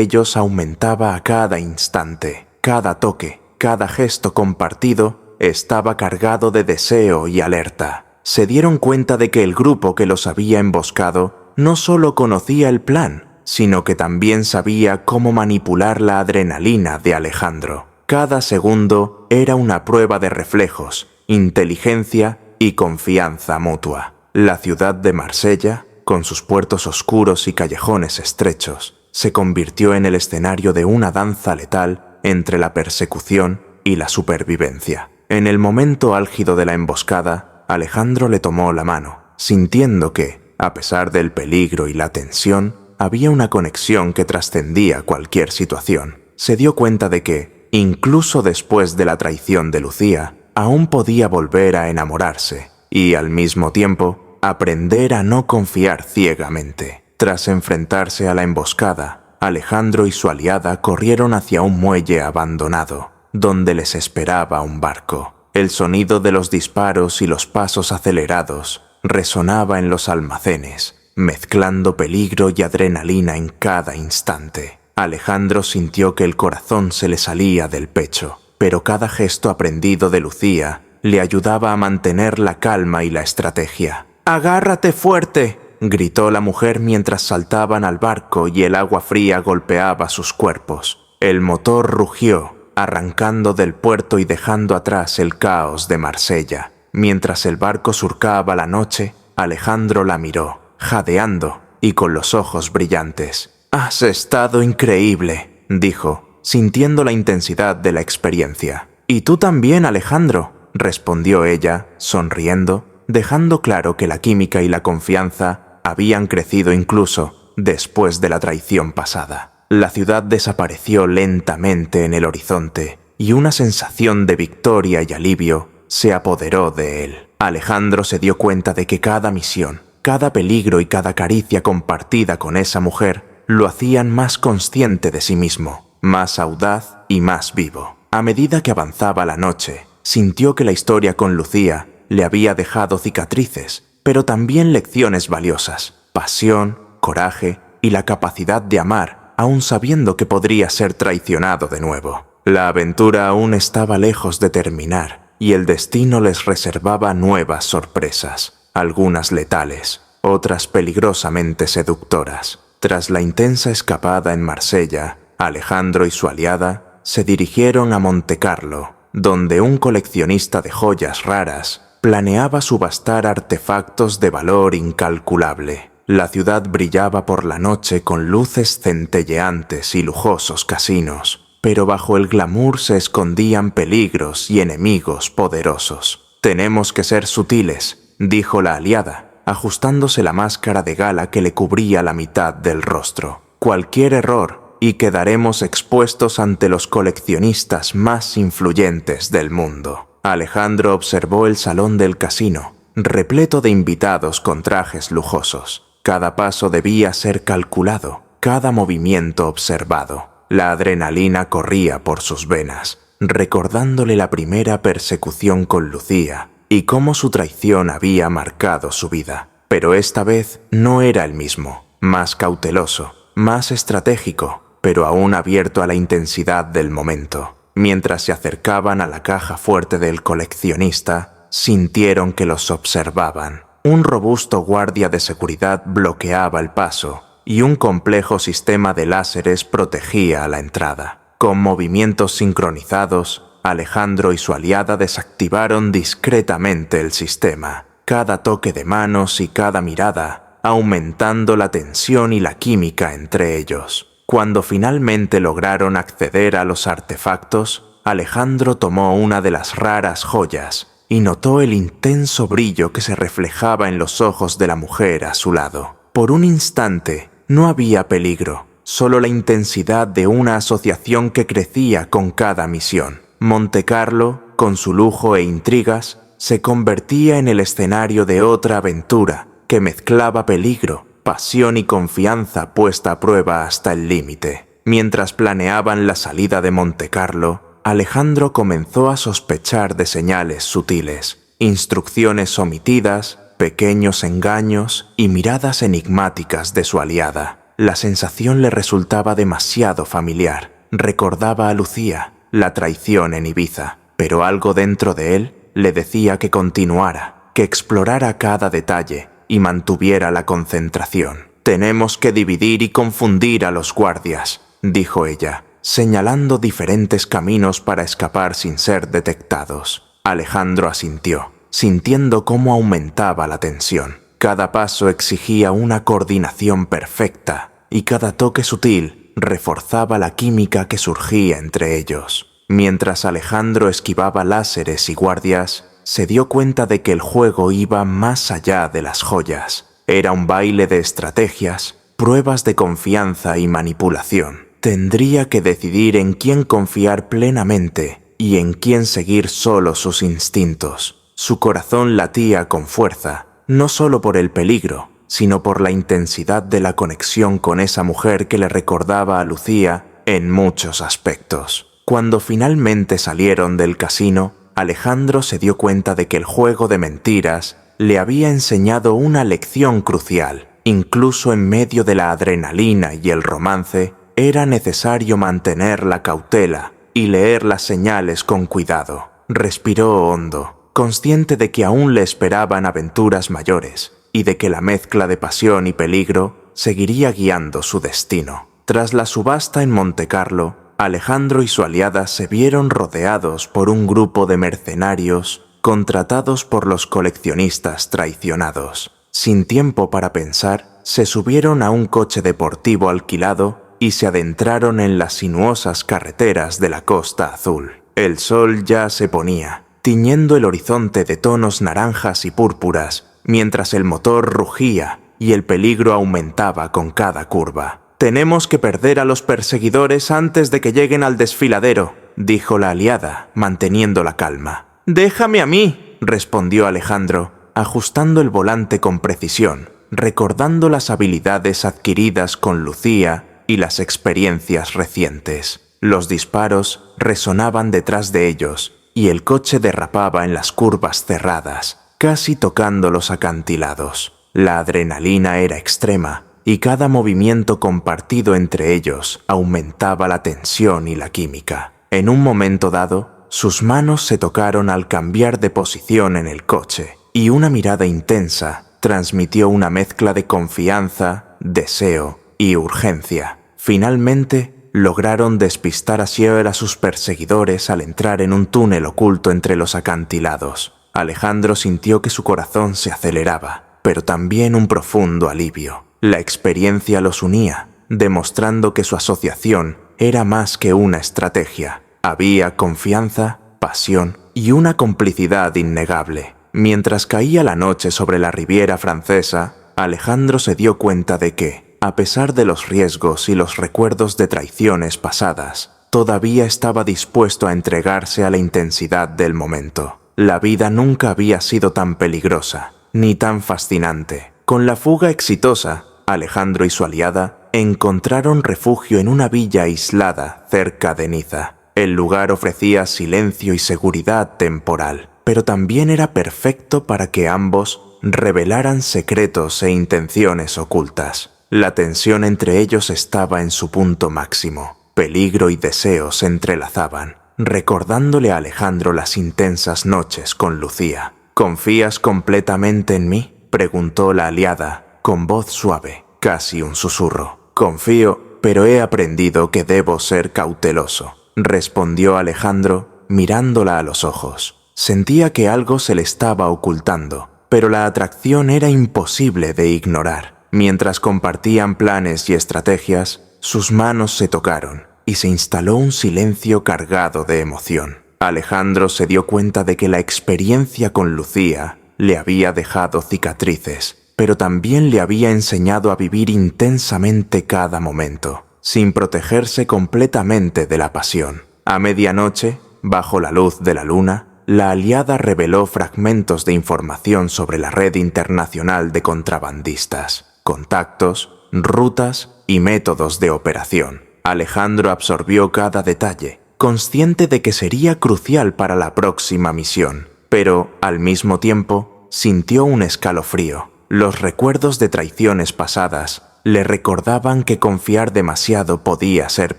ellos aumentaba a cada instante. Cada toque, cada gesto compartido estaba cargado de deseo y alerta. Se dieron cuenta de que el grupo que los había emboscado no solo conocía el plan, sino que también sabía cómo manipular la adrenalina de Alejandro. Cada segundo era una prueba de reflejos, inteligencia y confianza mutua. La ciudad de Marsella, con sus puertos oscuros y callejones estrechos, se convirtió en el escenario de una danza letal entre la persecución y la supervivencia. En el momento álgido de la emboscada, Alejandro le tomó la mano, sintiendo que, a pesar del peligro y la tensión, había una conexión que trascendía cualquier situación. Se dio cuenta de que, Incluso después de la traición de Lucía, aún podía volver a enamorarse y, al mismo tiempo, aprender a no confiar ciegamente. Tras enfrentarse a la emboscada, Alejandro y su aliada corrieron hacia un muelle abandonado, donde les esperaba un barco. El sonido de los disparos y los pasos acelerados resonaba en los almacenes, mezclando peligro y adrenalina en cada instante. Alejandro sintió que el corazón se le salía del pecho, pero cada gesto aprendido de Lucía le ayudaba a mantener la calma y la estrategia. «¡Agárrate fuerte!», gritó la mujer mientras saltaban al barco y el agua fría golpeaba sus cuerpos. El motor rugió, arrancando del puerto y dejando atrás el caos de Marsella. Mientras el barco surcaba la noche, Alejandro la miró, jadeando y con los ojos brillantes. «Has estado increíble», dijo, sintiendo la intensidad de la experiencia. «Y tú también, Alejandro», respondió ella, sonriendo, dejando claro que la química y la confianza habían crecido incluso después de la traición pasada. La ciudad desapareció lentamente en el horizonte y una sensación de victoria y alivio se apoderó de él. Alejandro se dio cuenta de que cada misión, cada peligro y cada caricia compartida con esa mujer lo hacían más consciente de sí mismo, más audaz y más vivo. A medida que avanzaba la noche, sintió que la historia con Lucía le había dejado cicatrices, pero también lecciones valiosas, pasión, coraje y la capacidad de amar, aun sabiendo que podría ser traicionado de nuevo. La aventura aún estaba lejos de terminar, y el destino les reservaba nuevas sorpresas, algunas letales, otras peligrosamente seductoras. Tras la intensa escapada en Marsella, Alejandro y su aliada se dirigieron a Montecarlo, donde un coleccionista de joyas raras planeaba subastar artefactos de valor incalculable. La ciudad brillaba por la noche con luces centelleantes y lujosos casinos, pero bajo el glamour se escondían peligros y enemigos poderosos. «Tenemos que ser sutiles», dijo la aliada, ajustándose la máscara de gala que le cubría la mitad del rostro. «Cualquier error y quedaremos expuestos ante los coleccionistas más influyentes del mundo». Alejandro observó el salón del casino, repleto de invitados con trajes lujosos. Cada paso debía ser calculado, cada movimiento observado. La adrenalina corría por sus venas, recordándole la primera persecución con Lucía y cómo su traición había marcado su vida. Pero esta vez no era el mismo, más cauteloso, más estratégico, pero aún abierto a la intensidad del momento. Mientras se acercaban a la caja fuerte del coleccionista, sintieron que los observaban. Un robusto guardia de seguridad bloqueaba el paso y un complejo sistema de láseres protegía la entrada. Con movimientos sincronizados, Alejandro y su aliada desactivaron discretamente el sistema, cada toque de manos y cada mirada, aumentando la tensión y la química entre ellos. Cuando finalmente lograron acceder a los artefactos, Alejandro tomó una de las raras joyas y notó el intenso brillo que se reflejaba en los ojos de la mujer a su lado. Por un instante, no había peligro, solo la intensidad de una asociación que crecía con cada misión. Montecarlo, con su lujo e intrigas, se convertía en el escenario de otra aventura que mezclaba peligro, pasión y confianza puesta a prueba hasta el límite. Mientras planeaban la salida de Montecarlo, Alejandro comenzó a sospechar de señales sutiles, instrucciones omitidas, pequeños engaños y miradas enigmáticas de su aliada. La sensación le resultaba demasiado familiar. Recordaba a Lucía, la traición en Ibiza, pero algo dentro de él le decía que continuara, que explorara cada detalle y mantuviera la concentración. «Tenemos que dividir y confundir a los guardias», dijo ella, señalando diferentes caminos para escapar sin ser detectados. Alejandro asintió, sintiendo cómo aumentaba la tensión. Cada paso exigía una coordinación perfecta y cada toque sutil reforzaba la química que surgía entre ellos. Mientras Alejandro esquivaba láseres y guardias, se dio cuenta de que el juego iba más allá de las joyas. Era un baile de estrategias, pruebas de confianza y manipulación. Tendría que decidir en quién confiar plenamente y en quién seguir solo sus instintos. Su corazón latía con fuerza, no solo por el peligro, sino por la intensidad de la conexión con esa mujer que le recordaba a Lucía en muchos aspectos. Cuando finalmente salieron del casino, Alejandro se dio cuenta de que el juego de mentiras le había enseñado una lección crucial. Incluso en medio de la adrenalina y el romance, era necesario mantener la cautela y leer las señales con cuidado. Respiró hondo, consciente de que aún le esperaban aventuras mayores y de que la mezcla de pasión y peligro seguiría guiando su destino. Tras la subasta en Montecarlo, Alejandro y su aliada se vieron rodeados por un grupo de mercenarios contratados por los coleccionistas traicionados. Sin tiempo para pensar, se subieron a un coche deportivo alquilado y se adentraron en las sinuosas carreteras de la Costa Azul. El sol ya se ponía, tiñendo el horizonte de tonos naranjas y púrpuras, mientras el motor rugía y el peligro aumentaba con cada curva. «Tenemos que perder a los perseguidores antes de que lleguen al desfiladero», dijo la aliada, manteniendo la calma. «Déjame a mí», respondió Alejandro, ajustando el volante con precisión, recordando las habilidades adquiridas con Lucía y las experiencias recientes. Los disparos resonaban detrás de ellos y el coche derrapaba en las curvas cerradas, casi tocando los acantilados. La adrenalina era extrema y cada movimiento compartido entre ellos aumentaba la tensión y la química. En un momento dado, sus manos se tocaron al cambiar de posición en el coche y una mirada intensa transmitió una mezcla de confianza, deseo y urgencia. Finalmente, lograron despistar a Sierra a sus perseguidores al entrar en un túnel oculto entre los acantilados. Alejandro sintió que su corazón se aceleraba, pero también un profundo alivio. La experiencia los unía, demostrando que su asociación era más que una estrategia. Había confianza, pasión y una complicidad innegable. Mientras caía la noche sobre la Riviera Francesa, Alejandro se dio cuenta de que, a pesar de los riesgos y los recuerdos de traiciones pasadas, todavía estaba dispuesto a entregarse a la intensidad del momento. La vida nunca había sido tan peligrosa, ni tan fascinante. Con la fuga exitosa, Alejandro y su aliada encontraron refugio en una villa aislada cerca de Niza. El lugar ofrecía silencio y seguridad temporal, pero también era perfecto para que ambos revelaran secretos e intenciones ocultas. La tensión entre ellos estaba en su punto máximo. Peligro y deseo se entrelazaban, recordándole a Alejandro las intensas noches con Lucía. «¿Confías completamente en mí?», preguntó la aliada, con voz suave, casi un susurro. «Confío, pero he aprendido que debo ser cauteloso», respondió Alejandro, mirándola a los ojos. Sentía que algo se le estaba ocultando, pero la atracción era imposible de ignorar. Mientras compartían planes y estrategias, sus manos se tocaron y se instaló un silencio cargado de emoción. Alejandro se dio cuenta de que la experiencia con Lucía le había dejado cicatrices, pero también le había enseñado a vivir intensamente cada momento, sin protegerse completamente de la pasión. A medianoche, bajo la luz de la luna, la aliada reveló fragmentos de información sobre la red internacional de contrabandistas, contactos, rutas y métodos de operación. Alejandro absorbió cada detalle, consciente de que sería crucial para la próxima misión, pero, al mismo tiempo, sintió un escalofrío. Los recuerdos de traiciones pasadas le recordaban que confiar demasiado podía ser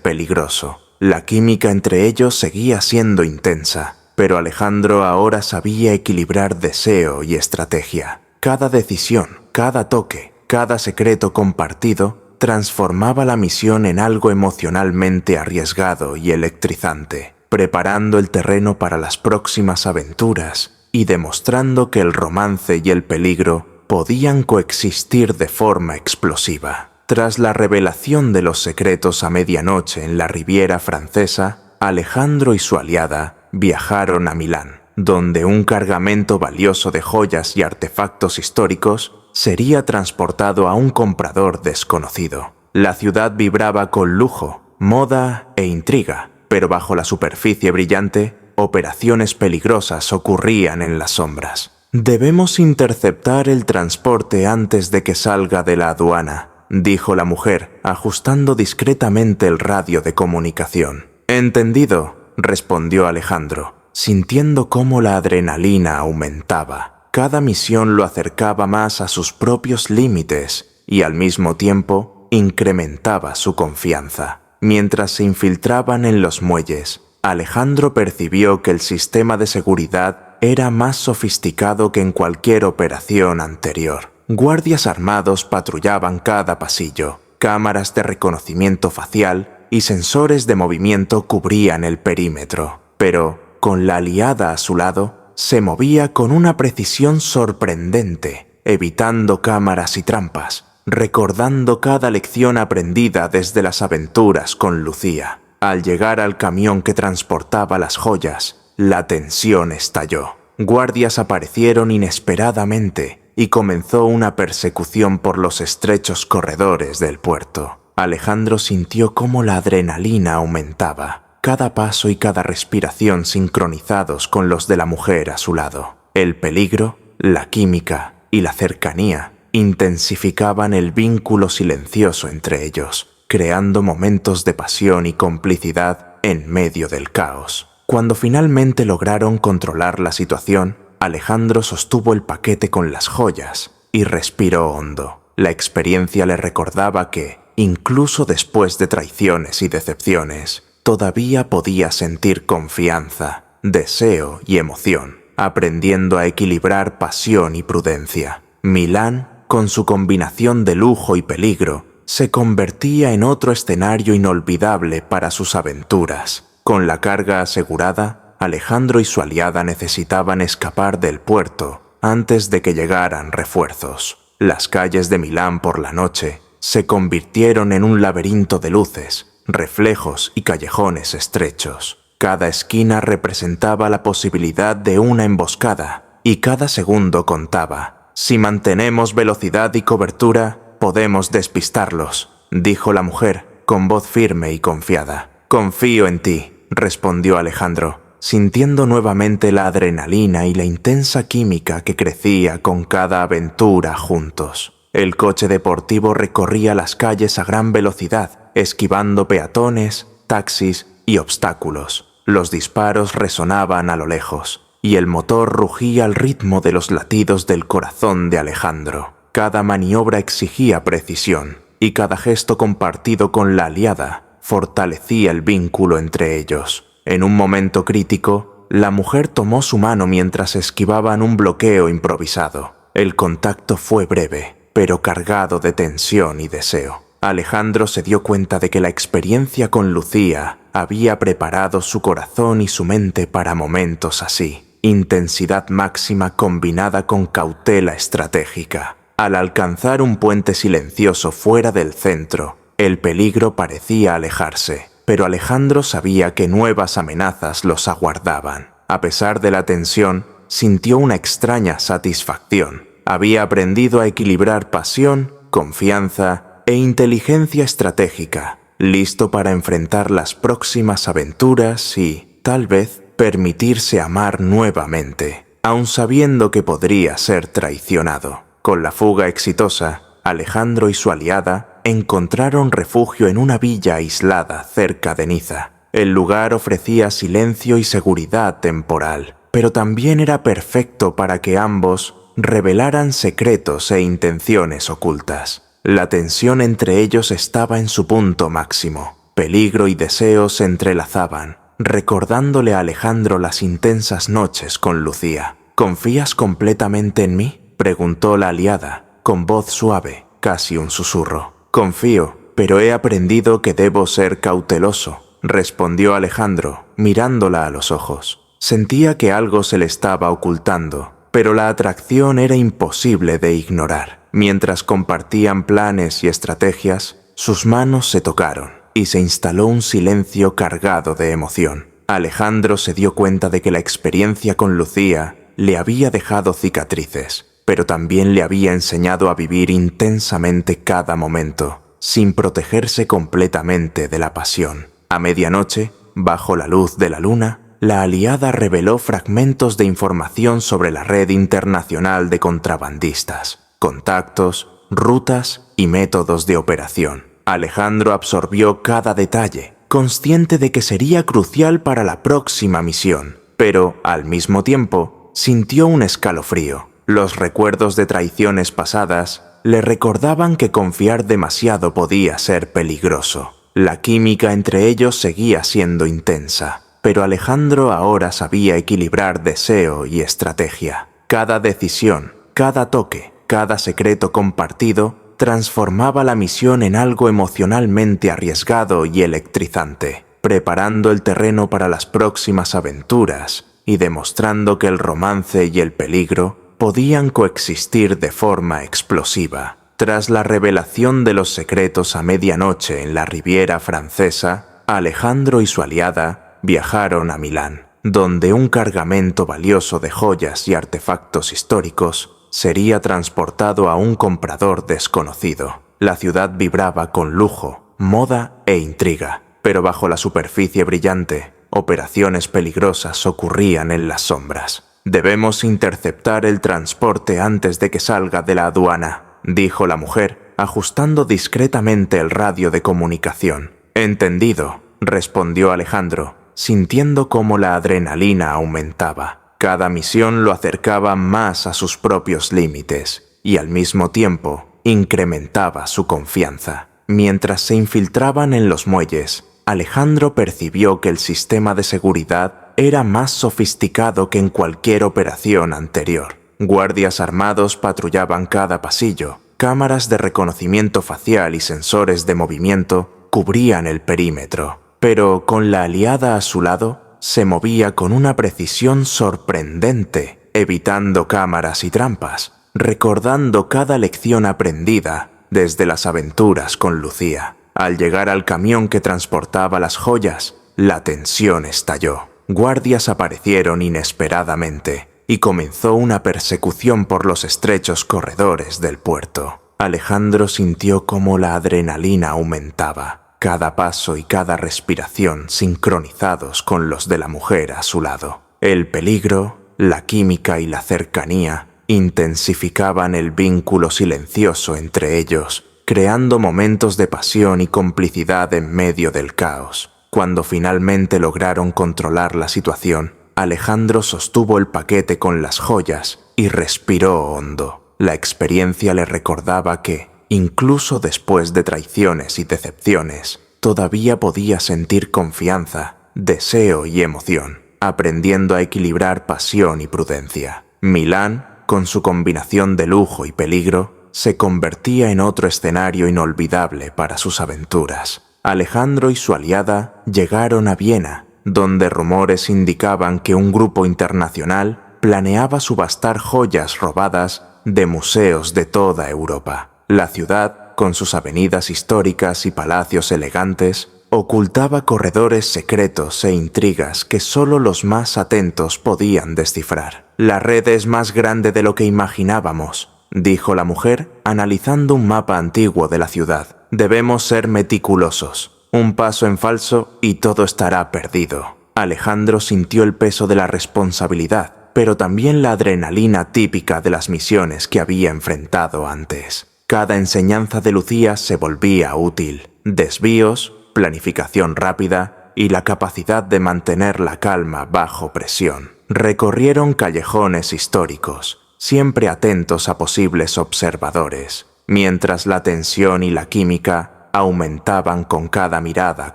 peligroso. La química entre ellos seguía siendo intensa, pero Alejandro ahora sabía equilibrar deseo y estrategia. Cada decisión, cada toque, cada secreto compartido transformaba la misión en algo emocionalmente arriesgado y electrizante, preparando el terreno para las próximas aventuras y demostrando que el romance y el peligro podían coexistir de forma explosiva. Tras la revelación de los secretos a medianoche en la Riviera Francesa, Alejandro y su aliada viajaron a Milán, donde un cargamento valioso de joyas y artefactos históricos sería transportado a un comprador desconocido. La ciudad vibraba con lujo moda e intriga, pero bajo la superficie brillante, operaciones peligrosas ocurrían en las sombras. «Debemos interceptar el transporte antes de que salga de la aduana», dijo la mujer, ajustando discretamente el radio de comunicación. «Entendido», respondió Alejandro, sintiendo cómo la adrenalina aumentaba. Cada misión lo acercaba más a sus propios límites y al mismo tiempo incrementaba su confianza. Mientras se infiltraban en los muelles, Alejandro percibió que el sistema de seguridad era más sofisticado que en cualquier operación anterior. Guardias armados patrullaban cada pasillo, cámaras de reconocimiento facial y sensores de movimiento cubrían el perímetro. Pero, con la aliada a su lado, se movía con una precisión sorprendente, evitando cámaras y trampas, recordando cada lección aprendida desde las aventuras con Lucía. Al llegar al camión que transportaba las joyas, la tensión estalló. Guardias aparecieron inesperadamente y comenzó una persecución por los estrechos corredores del puerto. Alejandro sintió cómo la adrenalina aumentaba, cada paso y cada respiración sincronizados con los de la mujer a su lado. El peligro, la química y la cercanía intensificaban el vínculo silencioso entre ellos, creando momentos de pasión y complicidad en medio del caos. Cuando finalmente lograron controlar la situación, Alejandro sostuvo el paquete con las joyas y respiró hondo. La experiencia le recordaba que, incluso después de traiciones y decepciones, todavía podía sentir confianza, deseo y emoción, aprendiendo a equilibrar pasión y prudencia. Milán, con su combinación de lujo y peligro, se convertía en otro escenario inolvidable para sus aventuras. Con la carga asegurada, Alejandro y su aliada necesitaban escapar del puerto antes de que llegaran refuerzos. Las calles de Milán por la noche se convirtieron en un laberinto de luces, reflejos y callejones estrechos. Cada esquina representaba la posibilidad de una emboscada y cada segundo contaba. «Si mantenemos velocidad y cobertura, podemos despistarlos», dijo la mujer con voz firme y confiada. «Confío en ti», respondió Alejandro, sintiendo nuevamente la adrenalina y la intensa química que crecía con cada aventura juntos. El coche deportivo recorría las calles a gran velocidad, esquivando peatones, taxis y obstáculos. Los disparos resonaban a lo lejos, y el motor rugía al ritmo de los latidos del corazón de Alejandro. Cada maniobra exigía precisión, y cada gesto compartido con la aliada fortalecía el vínculo entre ellos. En un momento crítico, la mujer tomó su mano mientras esquivaban un bloqueo improvisado. El contacto fue breve, pero cargado de tensión y deseo. Alejandro se dio cuenta de que la experiencia con Lucía había preparado su corazón y su mente para momentos así. Intensidad máxima combinada con cautela estratégica. Al alcanzar un puente silencioso fuera del centro, el peligro parecía alejarse, pero Alejandro sabía que nuevas amenazas los aguardaban. A pesar de la tensión, sintió una extraña satisfacción. Había aprendido a equilibrar pasión, confianza e inteligencia estratégica, listo para enfrentar las próximas aventuras y, tal vez, permitirse amar nuevamente, aun sabiendo que podría ser traicionado. Con la fuga exitosa, Alejandro y su aliada encontraron refugio en una villa aislada cerca de Niza. El lugar ofrecía silencio y seguridad temporal, pero también era perfecto para que ambos revelaran secretos e intenciones ocultas. La tensión entre ellos estaba en su punto máximo. Peligro y deseo se entrelazaban, recordándole a Alejandro las intensas noches con Lucía. «¿Confías completamente en mí?», preguntó la aliada, con voz suave, casi un susurro. «Confío, pero he aprendido que debo ser cauteloso», respondió Alejandro, mirándola a los ojos. Sentía que algo se le estaba ocultando, pero la atracción era imposible de ignorar. Mientras compartían planes y estrategias, sus manos se tocaron y se instaló un silencio cargado de emoción. Alejandro se dio cuenta de que la experiencia con Lucía le había dejado cicatrices, pero también le había enseñado a vivir intensamente cada momento. sin protegerse completamente de la pasión. A medianoche, bajo la luz de la luna, la aliada reveló fragmentos de información sobre la red internacional de contrabandistas, contactos, rutas y métodos de operación. Alejandro absorbió cada detalle, consciente de que sería crucial para la próxima misión, pero, al mismo tiempo, sintió un escalofrío. Los recuerdos de traiciones pasadas le recordaban que confiar demasiado podía ser peligroso. La química entre ellos seguía siendo intensa, pero Alejandro ahora sabía equilibrar deseo y estrategia. Cada decisión, cada toque, cada secreto compartido transformaba la misión en algo emocionalmente arriesgado y electrizante, preparando el terreno para las próximas aventuras y demostrando que el romance y el peligro podían coexistir de forma explosiva. Tras la revelación de los secretos a medianoche en la Riviera Francesa, Alejandro y su aliada viajaron a Milán, donde un cargamento valioso de joyas y artefactos históricos sería transportado a un comprador desconocido. La ciudad vibraba con lujo, moda e intriga, pero bajo la superficie brillante, operaciones peligrosas ocurrían en las sombras. «Debemos interceptar el transporte antes de que salga de la aduana», dijo la mujer, ajustando discretamente el radio de comunicación. «Entendido», respondió Alejandro, sintiendo cómo la adrenalina aumentaba. Cada misión lo acercaba más a sus propios límites y al mismo tiempo incrementaba su confianza. Mientras se infiltraban en los muelles, Alejandro percibió que el sistema de seguridad era más sofisticado que en cualquier operación anterior. Guardias armados patrullaban cada pasillo, cámaras de reconocimiento facial y sensores de movimiento cubrían el perímetro, pero con la aliada a su lado, se movía con una precisión sorprendente, evitando cámaras y trampas, recordando cada lección aprendida desde las aventuras con Lucía. Al llegar al camión que transportaba las joyas, la tensión estalló. Guardias aparecieron inesperadamente y comenzó una persecución por los estrechos corredores del puerto. Alejandro sintió cómo la adrenalina aumentaba, cada paso y cada respiración sincronizados con los de la mujer a su lado. El peligro, la química y la cercanía intensificaban el vínculo silencioso entre ellos, creando momentos de pasión y complicidad en medio del caos. Cuando finalmente lograron controlar la situación, Alejandro sostuvo el paquete con las joyas y respiró hondo. La experiencia le recordaba que, incluso después de traiciones y decepciones, todavía podía sentir confianza, deseo y emoción, aprendiendo a equilibrar pasión y prudencia. Milán, con su combinación de lujo y peligro, se convertía en otro escenario inolvidable para sus aventuras. Alejandro y su aliada llegaron a Viena, donde rumores indicaban que un grupo internacional planeaba subastar joyas robadas de museos de toda Europa. La ciudad, con sus avenidas históricas y palacios elegantes, ocultaba corredores secretos e intrigas que solo los más atentos podían descifrar. «La red es más grande de lo que imaginábamos», dijo la mujer, analizando un mapa antiguo de la ciudad. «Debemos ser meticulosos. Un paso en falso y todo estará perdido». Alejandro sintió el peso de la responsabilidad, pero también la adrenalina típica de las misiones que había enfrentado antes. Cada enseñanza de Lucía se volvía útil. Desvíos, planificación rápida y la capacidad de mantener la calma bajo presión. Recorrieron callejones históricos, siempre atentos a posibles observadores, mientras la tensión y la química aumentaban con cada mirada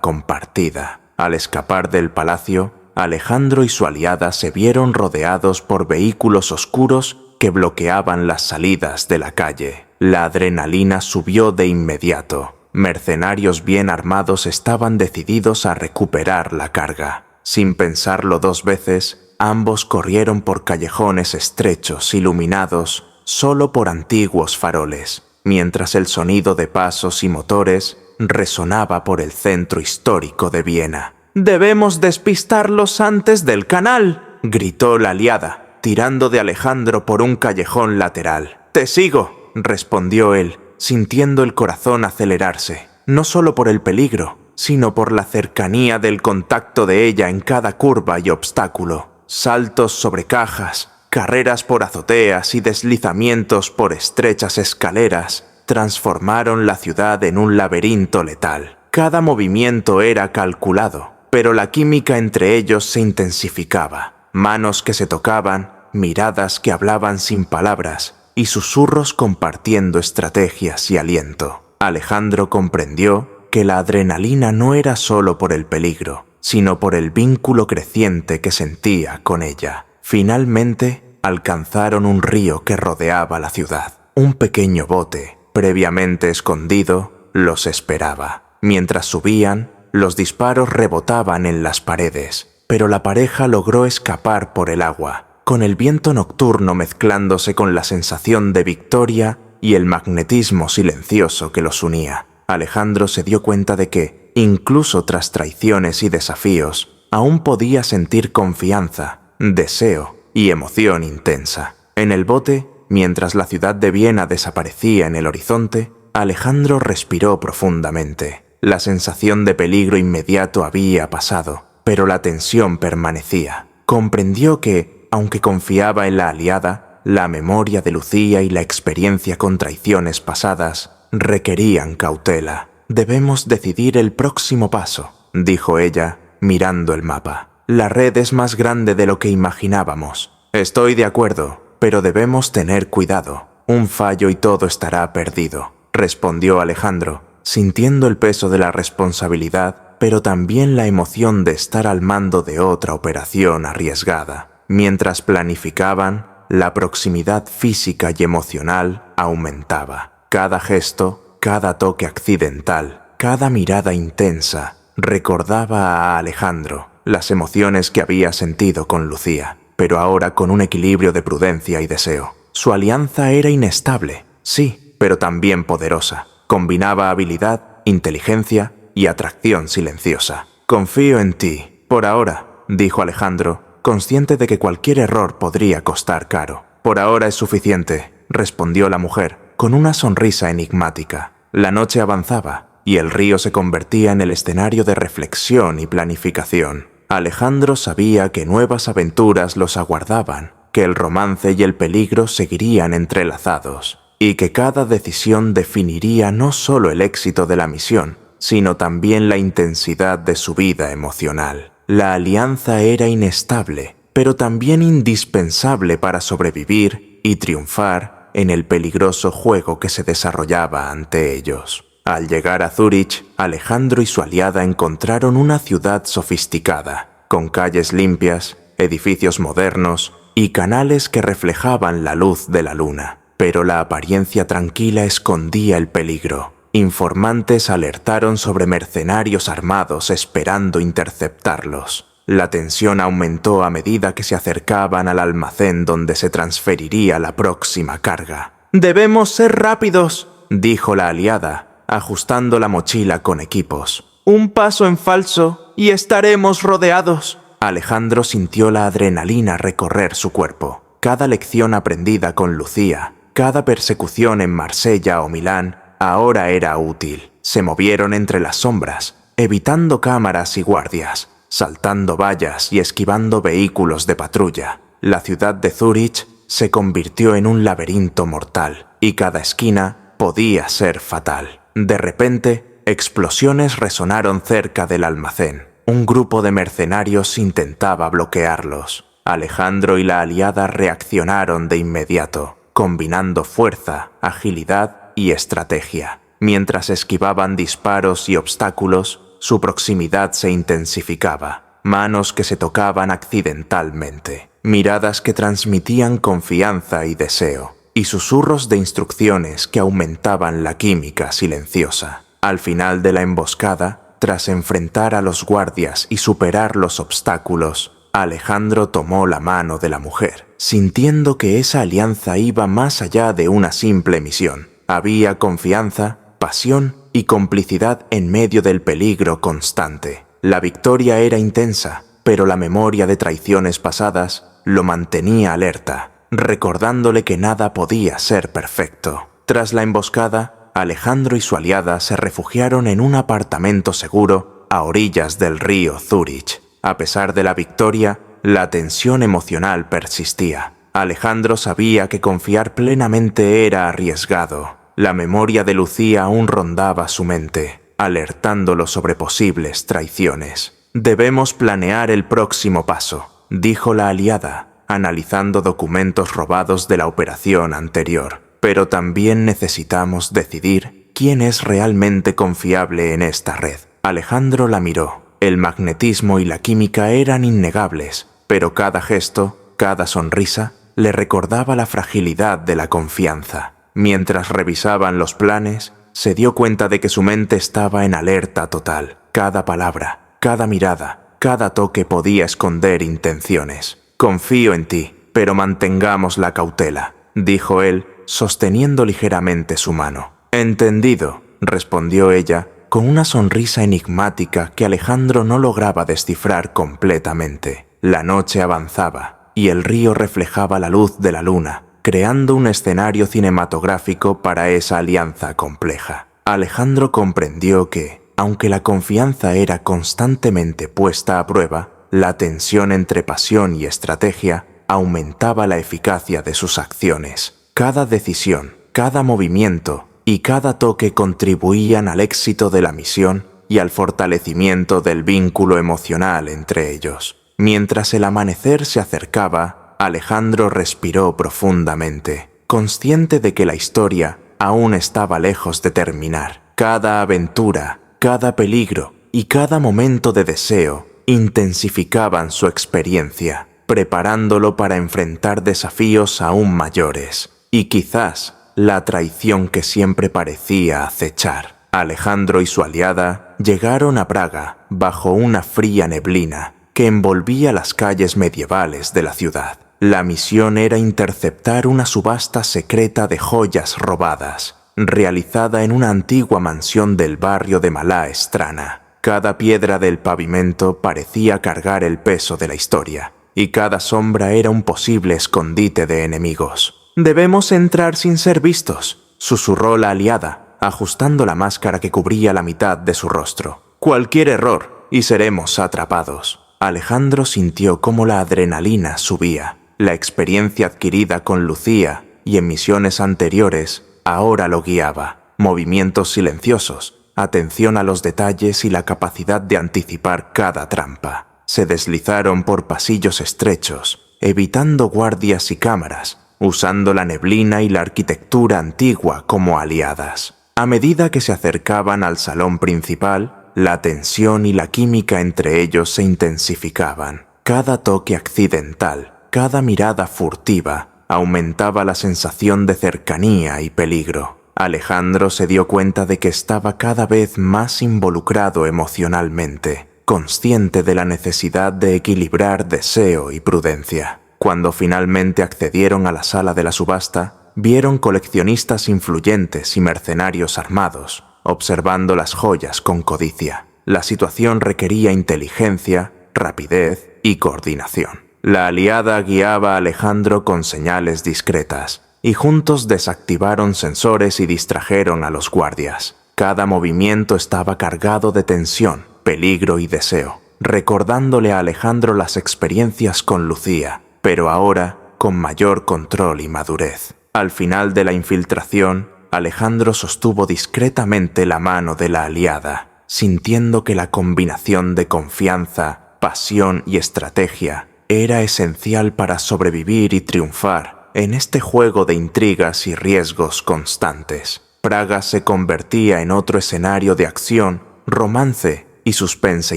compartida. Al escapar del palacio, Alejandro y su aliada se vieron rodeados por vehículos oscuros que bloqueaban las salidas de la calle. La adrenalina subió de inmediato. Mercenarios bien armados estaban decididos a recuperar la carga. Sin pensarlo dos veces, ambos corrieron por callejones estrechos iluminados solo por antiguos faroles, mientras el sonido de pasos y motores resonaba por el centro histórico de Viena. «¡Debemos despistarlos antes del canal!», gritó la aliada, tirando de Alejandro por un callejón lateral. «Te sigo», respondió él, sintiendo el corazón acelerarse, no solo por el peligro, sino por la cercanía del contacto de ella en cada curva y obstáculo. Saltos sobre cajas, carreras por azoteas y deslizamientos por estrechas escaleras transformaron la ciudad en un laberinto letal. Cada movimiento era calculado, pero la química entre ellos se intensificaba. Manos que se tocaban, miradas que hablaban sin palabras y susurros compartiendo estrategias y aliento. Alejandro comprendió que la adrenalina no era solo por el peligro, sino por el vínculo creciente que sentía con ella. Finalmente, alcanzaron un río que rodeaba la ciudad. Un pequeño bote, previamente escondido, los esperaba. Mientras subían, los disparos rebotaban en las paredes, pero la pareja logró escapar por el agua, con el viento nocturno mezclándose con la sensación de victoria y el magnetismo silencioso que los unía. Alejandro se dio cuenta de que, incluso tras traiciones y desafíos, aún podía sentir confianza, deseo y emoción intensa. En el bote, mientras la ciudad de Viena desaparecía en el horizonte, Alejandro respiró profundamente. La sensación de peligro inmediato había pasado, pero la tensión permanecía. Comprendió que, aunque confiaba en la aliada, la memoria de Lucía y la experiencia con traiciones pasadas requerían cautela. «Debemos decidir el próximo paso», dijo ella, mirando el mapa. «La red es más grande de lo que imaginábamos». «Estoy de acuerdo, pero debemos tener cuidado. Un fallo y todo estará perdido», respondió Alejandro, sintiendo el peso de la responsabilidad, pero también la emoción de estar al mando de otra operación arriesgada. Mientras planificaban, la proximidad física y emocional aumentaba. Cada gesto, cada toque accidental, cada mirada intensa recordaba a Alejandro las emociones que había sentido con Lucía, pero ahora con un equilibrio de prudencia y deseo. Su alianza era inestable, sí, pero también poderosa. Combinaba habilidad, inteligencia y atracción silenciosa. «Confío en ti, por ahora», dijo Alejandro, consciente de que cualquier error podría costar caro. «Por ahora es suficiente», respondió la mujer, con una sonrisa enigmática. La noche avanzaba, y el río se convertía en el escenario de reflexión y planificación. Alejandro sabía que nuevas aventuras los aguardaban, que el romance y el peligro seguirían entrelazados, y que cada decisión definiría no solo el éxito de la misión, sino también la intensidad de su vida emocional. La alianza era inestable, pero también indispensable para sobrevivir y triunfar en el peligroso juego que se desarrollaba ante ellos. Al llegar a Zúrich, Alejandro y su aliada encontraron una ciudad sofisticada, con calles limpias, edificios modernos y canales que reflejaban la luz de la luna. Pero la apariencia tranquila escondía el peligro. Informantes alertaron sobre mercenarios armados esperando interceptarlos. La tensión aumentó a medida que se acercaban al almacén donde se transferiría la próxima carga. «Debemos ser rápidos», dijo la aliada, ajustando la mochila con equipos. «Un paso en falso y estaremos rodeados». Alejandro sintió la adrenalina recorrer su cuerpo. Cada lección aprendida con Lucía, cada persecución en Marsella o Milán, ahora era útil. Se movieron entre las sombras, evitando cámaras y guardias, saltando vallas y esquivando vehículos de patrulla. La ciudad de Zúrich se convirtió en un laberinto mortal, y cada esquina podía ser fatal. De repente, explosiones resonaron cerca del almacén. Un grupo de mercenarios intentaba bloquearlos. Alejandro y la aliada reaccionaron de inmediato, combinando fuerza, agilidad y estrategia. Mientras esquivaban disparos y obstáculos, su proximidad se intensificaba. Manos que se tocaban accidentalmente, miradas que transmitían confianza y deseo, y susurros de instrucciones que aumentaban la química silenciosa. Al final de la emboscada, tras enfrentar a los guardias y superar los obstáculos, Alejandro tomó la mano de la mujer, sintiendo que esa alianza iba más allá de una simple misión. Había confianza, pasión y complicidad en medio del peligro constante. La victoria era intensa, pero la memoria de traiciones pasadas lo mantenía alerta, recordándole que nada podía ser perfecto. Tras la emboscada, Alejandro y su aliada se refugiaron en un apartamento seguro a orillas del río Zúrich. A pesar de la victoria, la tensión emocional persistía. Alejandro sabía que confiar plenamente era arriesgado. La memoria de Lucía aún rondaba su mente, alertándolo sobre posibles traiciones. «Debemos planear el próximo paso», dijo la aliada, analizando documentos robados de la operación anterior. «Pero también necesitamos decidir quién es realmente confiable en esta red». Alejandro la miró. El magnetismo y la química eran innegables, pero cada gesto, cada sonrisa, le recordaba la fragilidad de la confianza. Mientras revisaban los planes, se dio cuenta de que su mente estaba en alerta total. Cada palabra, cada mirada, cada toque podía esconder intenciones. «Confío en ti, pero mantengamos la cautela», dijo él, sosteniendo ligeramente su mano. «Entendido», respondió ella, con una sonrisa enigmática que Alejandro no lograba descifrar completamente. La noche avanzaba, y el río reflejaba la luz de la luna, creando un escenario cinematográfico para esa alianza compleja. Alejandro comprendió que, aunque la confianza era constantemente puesta a prueba, la tensión entre pasión y estrategia aumentaba la eficacia de sus acciones. Cada decisión, cada movimiento y cada toque contribuían al éxito de la misión y al fortalecimiento del vínculo emocional entre ellos. Mientras el amanecer se acercaba, Alejandro respiró profundamente, consciente de que la historia aún estaba lejos de terminar. Cada aventura, cada peligro y cada momento de deseo intensificaban su experiencia, preparándolo para enfrentar desafíos aún mayores, y quizás la traición que siempre parecía acechar. Alejandro y su aliada llegaron a Praga bajo una fría neblina que envolvía las calles medievales de la ciudad. La misión era interceptar una subasta secreta de joyas robadas, realizada en una antigua mansión del barrio de Malá Strana. Cada piedra del pavimento parecía cargar el peso de la historia, y cada sombra era un posible escondite de enemigos. «Debemos entrar sin ser vistos», susurró la aliada, ajustando la máscara que cubría la mitad de su rostro. «Cualquier error y seremos atrapados». Alejandro sintió cómo la adrenalina subía. La experiencia adquirida con Lucía y en misiones anteriores ahora lo guiaba. Movimientos silenciosos, atención a los detalles y la capacidad de anticipar cada trampa. Se deslizaron por pasillos estrechos, evitando guardias y cámaras, usando la neblina y la arquitectura antigua como aliadas. A medida que se acercaban al salón principal, la tensión y la química entre ellos se intensificaban. Cada toque accidental, cada mirada furtiva, aumentaba la sensación de cercanía y peligro. Alejandro se dio cuenta de que estaba cada vez más involucrado emocionalmente, consciente de la necesidad de equilibrar deseo y prudencia. Cuando finalmente accedieron a la sala de la subasta, vieron coleccionistas influyentes y mercenarios armados, observando las joyas con codicia. La situación requería inteligencia, rapidez y coordinación. La aliada guiaba a Alejandro con señales discretas, y juntos desactivaron sensores y distrajeron a los guardias. Cada movimiento estaba cargado de tensión, peligro y deseo, recordándole a Alejandro las experiencias con Lucía, pero ahora con mayor control y madurez. Al final de la infiltración, Alejandro sostuvo discretamente la mano de la aliada, sintiendo que la combinación de confianza, pasión y estrategia era esencial para sobrevivir y triunfar en este juego de intrigas y riesgos constantes. Praga se convertía en otro escenario de acción, romance y suspense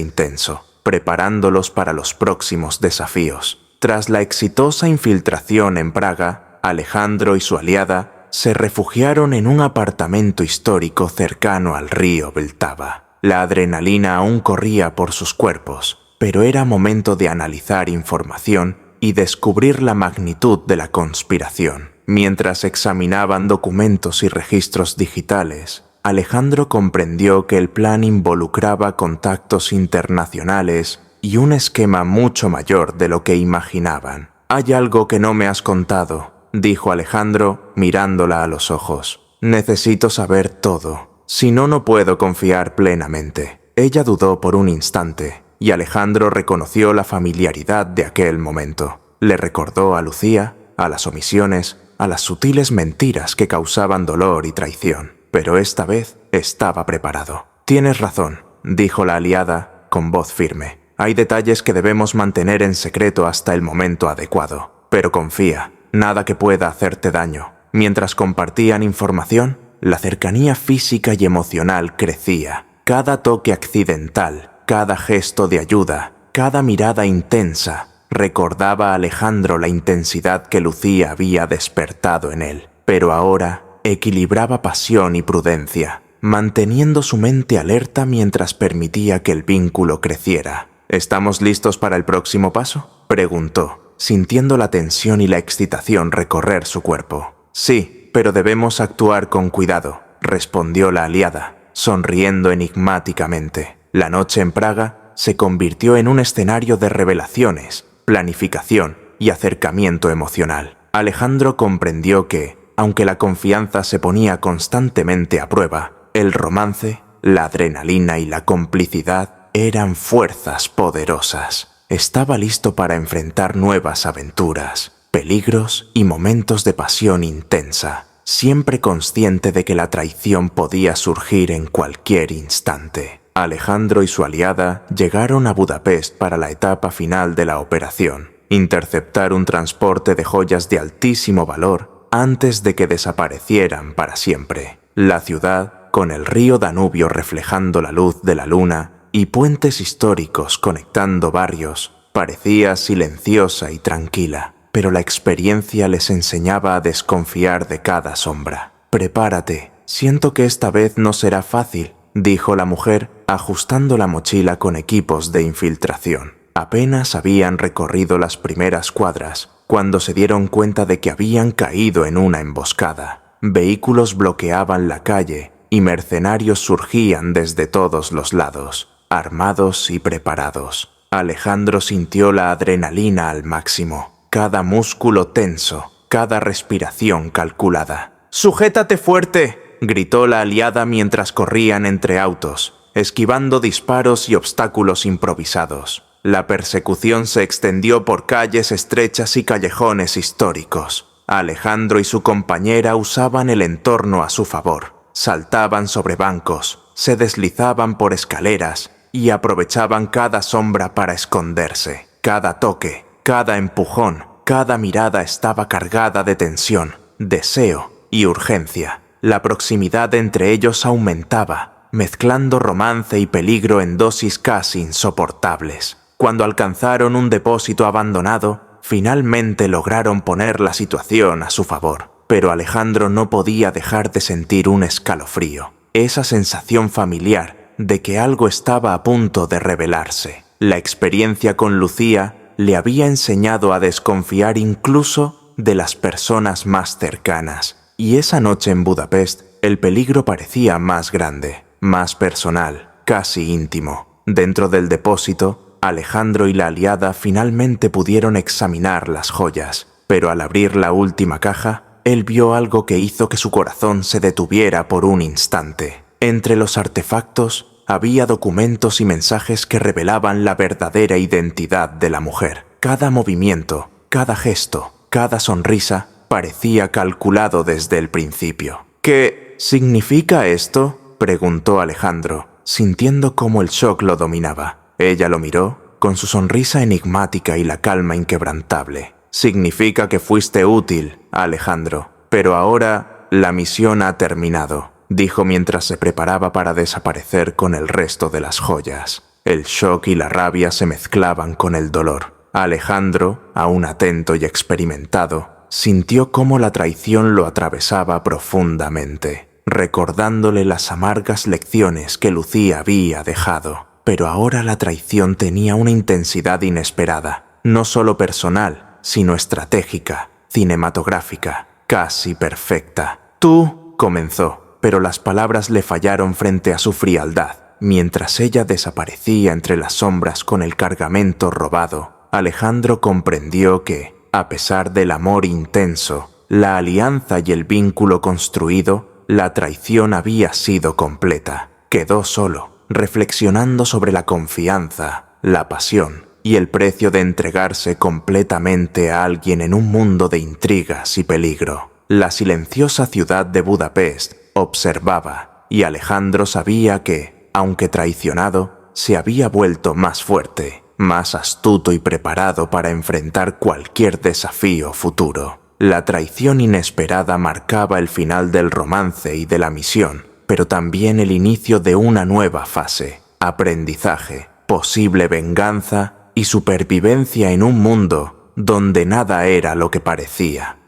intenso, preparándolos para los próximos desafíos. Tras la exitosa infiltración en Praga, Alejandro y su aliada se refugiaron en un apartamento histórico cercano al río Vltava. La adrenalina aún corría por sus cuerpos, pero era momento de analizar información y descubrir la magnitud de la conspiración. Mientras examinaban documentos y registros digitales, Alejandro comprendió que el plan involucraba contactos internacionales y un esquema mucho mayor de lo que imaginaban. «Hay algo que no me has contado», dijo Alejandro mirándola a los ojos. Necesito saber todo. Si no, no puedo confiar plenamente. Ella dudó por un instante, y Alejandro reconoció la familiaridad de aquel momento. Le recordó a Lucía, a las omisiones, a las sutiles mentiras que causaban dolor y traición. Pero esta vez estaba preparado. «Tienes razón», dijo la aliada con voz firme. «Hay detalles que debemos mantener en secreto hasta el momento adecuado. Pero confía, nada que pueda hacerte daño». Mientras compartían información, la cercanía física y emocional crecía. Cada toque accidental, cada gesto de ayuda, cada mirada intensa, recordaba a Alejandro la intensidad que Lucía había despertado en él. Pero ahora equilibraba pasión y prudencia, manteniendo su mente alerta mientras permitía que el vínculo creciera. «¿Estamos listos para el próximo paso?», preguntó, sintiendo la tensión y la excitación recorrer su cuerpo. «Sí, pero debemos actuar con cuidado», respondió la aliada, sonriendo enigmáticamente. La noche en Praga se convirtió en un escenario de revelaciones, planificación y acercamiento emocional. Alejandro comprendió que, aunque la confianza se ponía constantemente a prueba, el romance, la adrenalina y la complicidad eran fuerzas poderosas. Estaba listo para enfrentar nuevas aventuras, peligros y momentos de pasión intensa, siempre consciente de que la traición podía surgir en cualquier instante. Alejandro y su aliada llegaron a Budapest para la etapa final de la operación, interceptar un transporte de joyas de altísimo valor antes de que desaparecieran para siempre. La ciudad, con el río Danubio reflejando la luz de la luna y puentes históricos conectando barrios, parecía silenciosa y tranquila. Pero la experiencia les enseñaba a desconfiar de cada sombra. «Prepárate, siento que esta vez no será fácil», dijo la mujer, ajustando la mochila con equipos de infiltración. Apenas habían recorrido las primeras cuadras cuando se dieron cuenta de que habían caído en una emboscada. Vehículos bloqueaban la calle y mercenarios surgían desde todos los lados, armados y preparados. Alejandro sintió la adrenalina al máximo. Cada músculo tenso, cada respiración calculada. «¡Sujétate fuerte!», gritó la aliada mientras corrían entre autos, esquivando disparos y obstáculos improvisados. La persecución se extendió por calles estrechas y callejones históricos. Alejandro y su compañera usaban el entorno a su favor. Saltaban sobre bancos, se deslizaban por escaleras y aprovechaban cada sombra para esconderse. Cada toque, cada empujón, cada mirada estaba cargada de tensión, deseo y urgencia. La proximidad entre ellos aumentaba, mezclando romance y peligro en dosis casi insoportables. Cuando alcanzaron un depósito abandonado, finalmente lograron poner la situación a su favor. Pero Alejandro no podía dejar de sentir un escalofrío, esa sensación familiar de que algo estaba a punto de revelarse. La experiencia con Lucía le había enseñado a desconfiar incluso de las personas más cercanas, y esa noche en Budapest el peligro parecía más grande, más personal, casi íntimo. Dentro del depósito, Alejandro y la aliada finalmente pudieron examinar las joyas, pero al abrir la última caja, él vio algo que hizo que su corazón se detuviera por un instante. Entre los artefactos había documentos y mensajes que revelaban la verdadera identidad de la mujer. Cada movimiento, cada gesto, cada sonrisa parecía calculado desde el principio. «¿Qué significa esto?», preguntó Alejandro, sintiendo cómo el shock lo dominaba. Ella lo miró, con su sonrisa enigmática y la calma inquebrantable. «Significa que fuiste útil, Alejandro, pero ahora la misión ha terminado», dijo mientras se preparaba para desaparecer con el resto de las joyas. El shock y la rabia se mezclaban con el dolor. Alejandro, aún atento y experimentado, sintió cómo la traición lo atravesaba profundamente, recordándole las amargas lecciones que Lucía había dejado. Pero ahora la traición tenía una intensidad inesperada, no solo personal, sino estratégica, cinematográfica, casi perfecta. «Tú», comenzó, pero las palabras le fallaron frente a su frialdad. Mientras ella desaparecía entre las sombras con el cargamento robado, Alejandro comprendió que, a pesar del amor intenso, la alianza y el vínculo construido, La traición había sido completa. Quedó solo, reflexionando sobre la confianza, la pasión y el precio de entregarse completamente a alguien en un mundo de intrigas y peligro. La silenciosa ciudad de Budapest observaba, y Alejandro sabía que, aunque traicionado, se había vuelto más fuerte, más astuto y preparado para enfrentar cualquier desafío futuro. La traición inesperada marcaba el final del romance y de la misión, pero también el inicio de una nueva fase: aprendizaje, posible venganza y supervivencia en un mundo donde nada era lo que parecía.